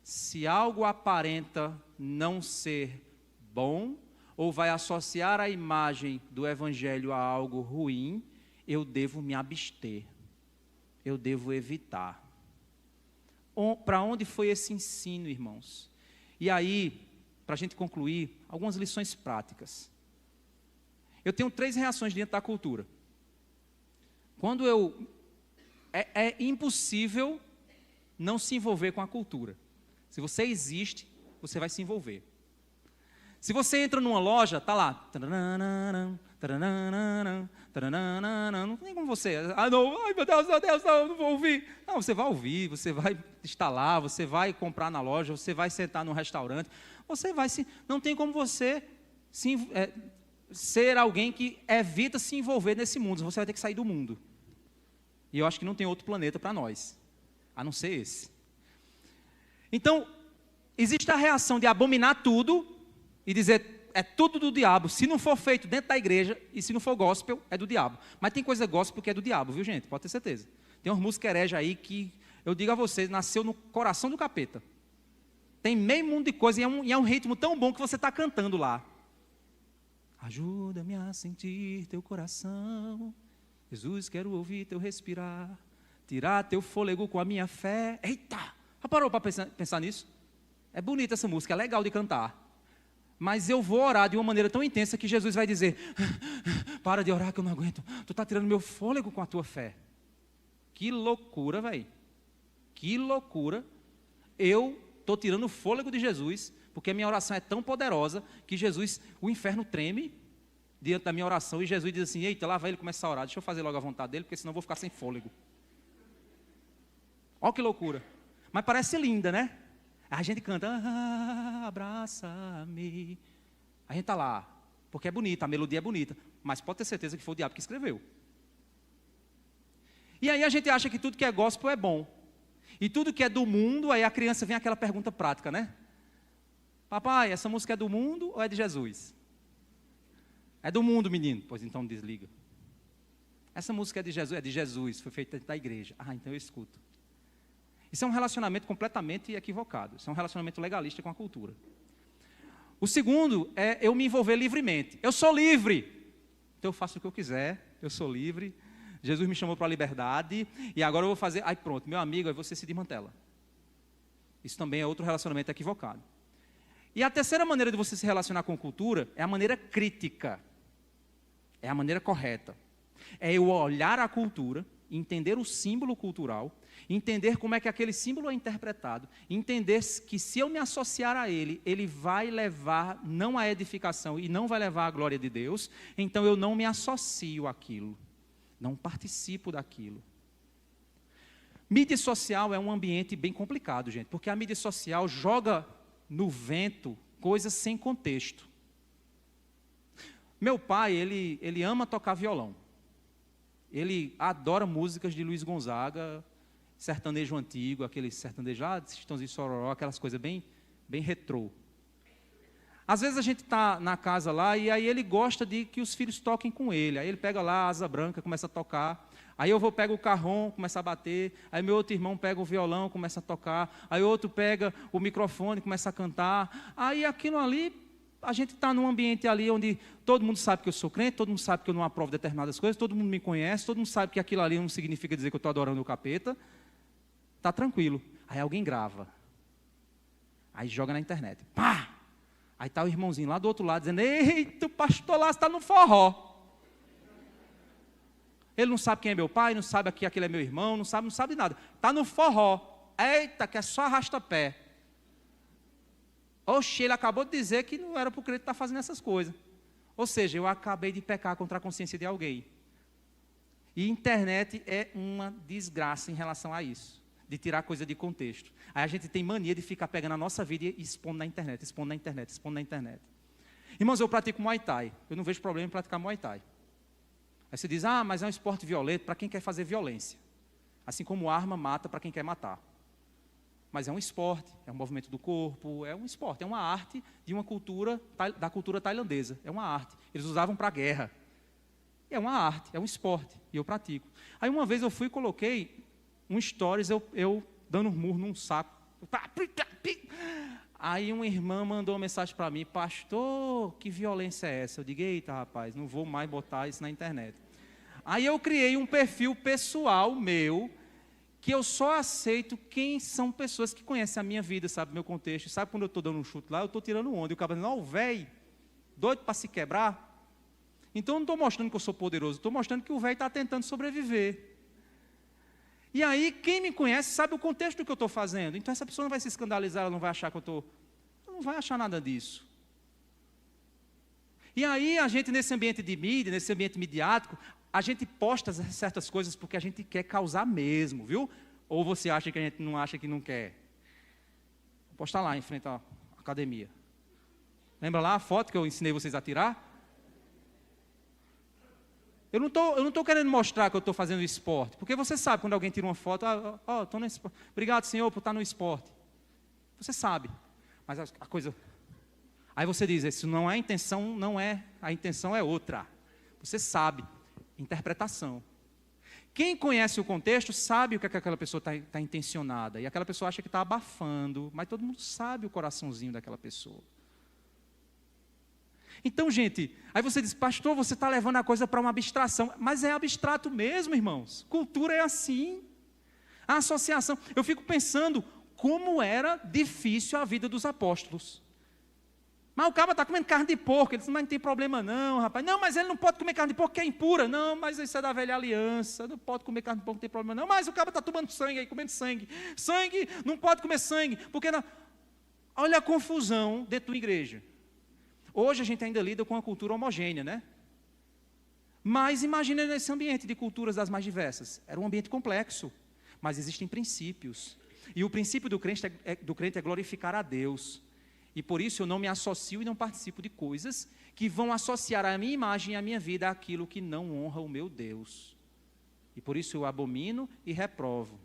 Se algo aparenta não ser bom, ou vai associar a imagem do evangelho a algo ruim, eu devo me abster. eu devo evitar. Para onde foi esse ensino, irmãos? E aí, para a gente concluir, algumas lições práticas. Eu tenho 3 reações diante da cultura. Quando é impossível não se envolver com a cultura. Se você existe, você vai se envolver. Se você entra numa loja, está lá. Não tem como você. Não, ai meu Deus, não vou ouvir. Não, você vai ouvir, você vai instalar, você vai comprar na loja, você vai sentar no restaurante. Você vai se. Não tem como você ser alguém que evita se envolver nesse mundo. Você vai ter que sair do mundo. E eu acho que não tem outro planeta para nós, a não ser esse. Então, existe a reação de abominar tudo e dizer, é tudo do diabo. Se não for feito dentro da igreja, e se não for gospel, é do diabo. Mas tem coisa gospel que é do diabo, viu gente? Pode ter certeza. Tem umas músicas hereges aí que, eu digo a vocês, nasceu no coração do capeta. Tem meio mundo de coisa e é um ritmo tão bom que você está cantando lá. Ajuda-me a sentir teu coração. Jesus, quero ouvir teu respirar. Tirar teu fôlego com a minha fé. Eita! Já parou para pensar nisso? É bonita essa música, é legal de cantar. Mas eu vou orar de uma maneira tão intensa que Jesus vai dizer, para de orar que eu não aguento. Tu está tirando meu fôlego com a tua fé. Que loucura, velho. Que loucura. Eu estou tirando o fôlego de Jesus, porque a minha oração é tão poderosa que Jesus, o inferno treme diante da minha oração, e Jesus diz assim, eita, lá vai ele começar a orar, deixa eu fazer logo a vontade dele, porque senão eu vou ficar sem fôlego. Olha que loucura. Mas parece linda, né? A gente canta, abraça-me. A gente está lá, porque é bonita, a melodia é bonita, mas pode ter certeza que foi o diabo que escreveu. E aí a gente acha que tudo que é gospel é bom. E tudo que é do mundo, aí a criança vem aquela pergunta prática, né? Papai, essa música é do mundo ou é de Jesus? É do mundo, menino. Pois então desliga. Essa música é de Jesus, foi feita da igreja. Ah, então eu escuto. Isso é um relacionamento completamente equivocado. Isso é um relacionamento legalista com a cultura. O segundo é eu me envolver livremente. Eu sou livre. Então eu faço o que eu quiser. Eu sou livre. Jesus me chamou para a liberdade. E agora eu vou fazer... Aí pronto, meu amigo, aí você se desmantela. Isso também é outro relacionamento equivocado. E a terceira maneira de você se relacionar com cultura é a maneira crítica. É a maneira correta. É eu olhar a cultura, entender o símbolo cultural, entender como é que aquele símbolo é interpretado, entender que se eu me associar a ele, ele vai levar não à edificação e não vai levar à glória de Deus, então eu não me associo àquilo, não participo daquilo. Mídia social é um ambiente bem complicado, gente, porque a mídia social joga no vento coisas sem contexto. Meu pai, ele ama tocar violão. Ele adora músicas de Luiz Gonzaga, sertanejo antigo, aquele sertanejo lá, Chitãozinho Sororó, aquelas coisas bem retrô. Às vezes a gente está na casa lá e aí ele gosta de que os filhos toquem com ele. Aí ele pega lá a asa branca, começa a tocar. Aí eu pego o carrom, começa a bater. Aí meu outro irmão pega o violão, começa a tocar. Aí outro pega o microfone, começa a cantar. Aí aquilo ali, a gente está num ambiente ali onde todo mundo sabe que eu sou crente, todo mundo sabe que eu não aprovo determinadas coisas, todo mundo me conhece, todo mundo sabe que aquilo ali não significa dizer que eu estou adorando o capeta. Está tranquilo. Aí alguém grava. Aí joga na internet. Pá! Aí está o irmãozinho lá do outro lado dizendo, eita, o pastor lá está no forró. Ele não sabe quem é meu pai, não sabe que aquele é meu irmão, não sabe de nada. Está no forró. Eita, que é só arrasta-pé. Oxe, ele acabou de dizer que não era para o crente estar fazendo essas coisas. Ou seja, eu acabei de pecar contra a consciência de alguém. E internet é uma desgraça em relação a isso. De tirar coisa de contexto. Aí a gente tem mania de ficar pegando a nossa vida e expondo na internet, expondo na internet, expondo na internet. Irmãos, eu pratico Muay Thai. Eu não vejo problema em praticar Muay Thai. Aí você diz, mas é um esporte violento para quem quer fazer violência. Assim como arma mata para quem quer matar. Mas é um esporte, é um movimento do corpo, é um esporte, é uma arte de uma cultura, da cultura tailandesa. É uma arte. Eles usavam para a guerra. É uma arte, é um esporte, e eu pratico. Aí uma vez eu fui e coloquei um stories, eu dando um murro num saco. Aí uma irmã mandou uma mensagem para mim, pastor, que violência é essa? Eu digo, eita rapaz, não vou mais botar isso na internet. Aí eu criei um perfil pessoal meu, que eu só aceito quem são pessoas que conhecem a minha vida, sabe, meu contexto. Sabe quando eu estou dando um chute lá, eu estou tirando onda. E o cara dizendo, o velho, doido para se quebrar. Então eu não estou mostrando que eu sou poderoso, estou mostrando que o velho está tentando sobreviver. E aí, quem me conhece sabe o contexto do que eu estou fazendo. Então essa pessoa não vai se escandalizar, ela não vai achar que eu estou... Ela não vai achar nada disso. E aí, a gente, nesse ambiente de mídia, nesse ambiente midiático, a gente posta certas coisas porque a gente quer causar mesmo, viu? Ou você acha que a gente não acha que não quer? Vou postar lá em frente à academia. Lembra lá a foto que eu ensinei vocês a tirar? Eu não estou querendo mostrar que eu estou fazendo esporte, porque você sabe quando alguém tira uma foto, estou no esporte. Obrigado, Senhor, por estar no esporte. Você sabe, mas a coisa... Aí você diz, isso não é a intenção, a intenção é outra. Você sabe, interpretação. Quem conhece o contexto sabe o que aquela pessoa está intencionada, e aquela pessoa acha que está abafando, mas todo mundo sabe o coraçãozinho daquela pessoa. Então, gente, aí você diz, pastor, você está levando a coisa para uma abstração, mas é abstrato mesmo, irmãos. Cultura é assim. A associação, eu fico pensando como era difícil a vida dos apóstolos. Mas o cara está comendo carne de porco. Ele diz, mas não tem problema não, rapaz. Não, mas ele não pode comer carne de porco, que é impura. Não, mas isso é da velha aliança. Não pode comer carne de porco, não tem problema não. Mas o cara está tomando sangue aí, comendo sangue. Sangue, não pode comer sangue. Porque não... Olha a confusão dentro da igreja. Hoje a gente ainda lida com uma cultura homogênea, né? Mas imagina nesse ambiente de culturas das mais diversas. Era um ambiente complexo, mas existem princípios. E o princípio do crente é glorificar a Deus. E por isso eu não me associo e não participo de coisas que vão associar a minha imagem e a minha vida àquilo que não honra o meu Deus. E por isso eu abomino e reprovo.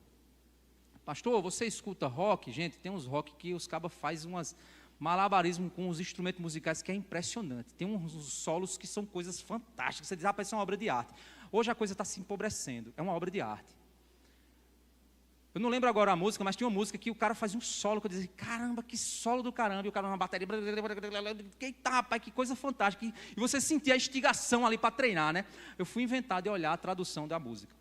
Pastor, você escuta rock? Gente, tem uns rock que os cabas fazem umas malabarismo com os instrumentos musicais que é impressionante. Tem uns solos que são coisas fantásticas. Você diz, rapaz, isso é uma obra de arte. Hoje a coisa está se empobrecendo. É uma obra de arte. Eu não lembro agora a música, mas tinha uma música que o cara fazia um solo, que eu dizia, caramba, que solo do caramba, e o cara numa bateria, eita, rapaz, que coisa fantástica, e você sentia a instigação ali para treinar, né? Eu fui inventar de olhar a tradução da música.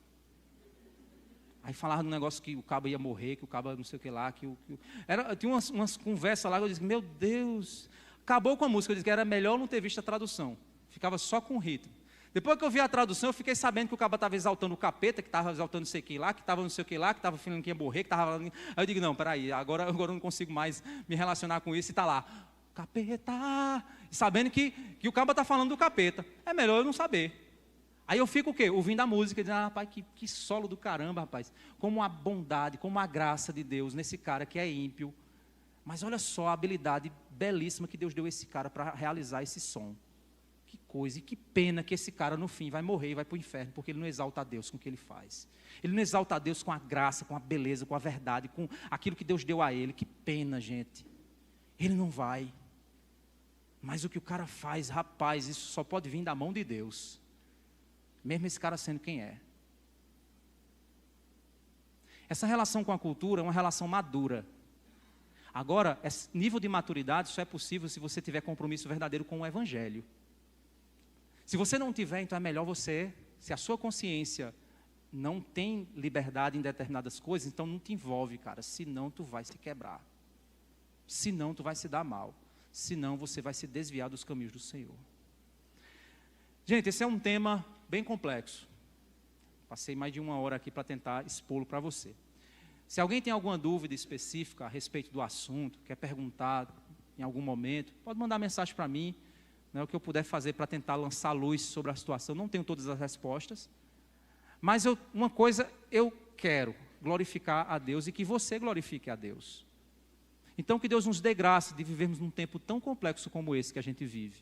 Aí falava de um negócio que o cabo ia morrer, que o cabo não sei o que lá, tinha umas conversas lá, que eu disse, meu Deus, acabou com a música, eu disse que era melhor não ter visto a tradução, ficava só com o ritmo. Depois que eu vi a tradução, eu fiquei sabendo que o cabo estava exaltando o capeta, que estava exaltando não sei o que lá, que estava não sei o que lá, que estava falando que ia morrer, que estava... Aí eu digo, não, peraí, agora eu não consigo mais me relacionar com isso, e está lá, capeta, sabendo que o cabo está falando do capeta, é melhor eu não saber. Aí eu fico o quê? Ouvindo a música, dizendo, rapaz, que solo do caramba, rapaz, como a bondade, como a graça de Deus nesse cara que é ímpio, mas olha só a habilidade belíssima que Deus deu a esse cara para realizar esse som. Que coisa, e que pena que esse cara no fim vai morrer e vai para o inferno, porque ele não exalta a Deus com o que ele faz. Ele não exalta a Deus com a graça, com a beleza, com a verdade, com aquilo que Deus deu a ele. Que pena, gente. Ele não vai. Mas o que o cara faz, rapaz, isso só pode vir da mão de Deus. Mesmo esse cara sendo quem é. Essa relação com a cultura é uma relação madura. Agora, esse nível de maturidade só é possível se você tiver compromisso verdadeiro com o Evangelho. Se você não tiver, então é melhor você, se a sua consciência não tem liberdade em determinadas coisas, então não te envolve, cara, senão tu vai se quebrar. Senão tu vai se dar mal. Senão você vai se desviar dos caminhos do Senhor. Gente, esse é um tema bem complexo. Passei mais de 1 hora aqui para tentar expô-lo para você. Se alguém tem alguma dúvida específica a respeito do assunto, quer perguntar em algum momento, pode mandar mensagem para mim, né, o que eu puder fazer para tentar lançar luz sobre a situação. Não tenho todas as respostas, mas uma coisa eu quero, glorificar a Deus e que você glorifique a Deus. Então que Deus nos dê graça de vivermos num tempo tão complexo como esse que a gente vive.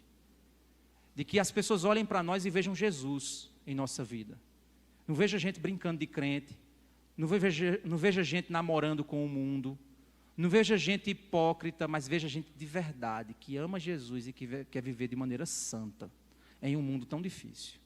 De que as pessoas olhem para nós e vejam Jesus em nossa vida. Não veja gente brincando de crente, não veja gente namorando com o mundo, não veja gente hipócrita, mas veja gente de verdade, que ama Jesus e que quer viver de maneira santa, em um mundo tão difícil.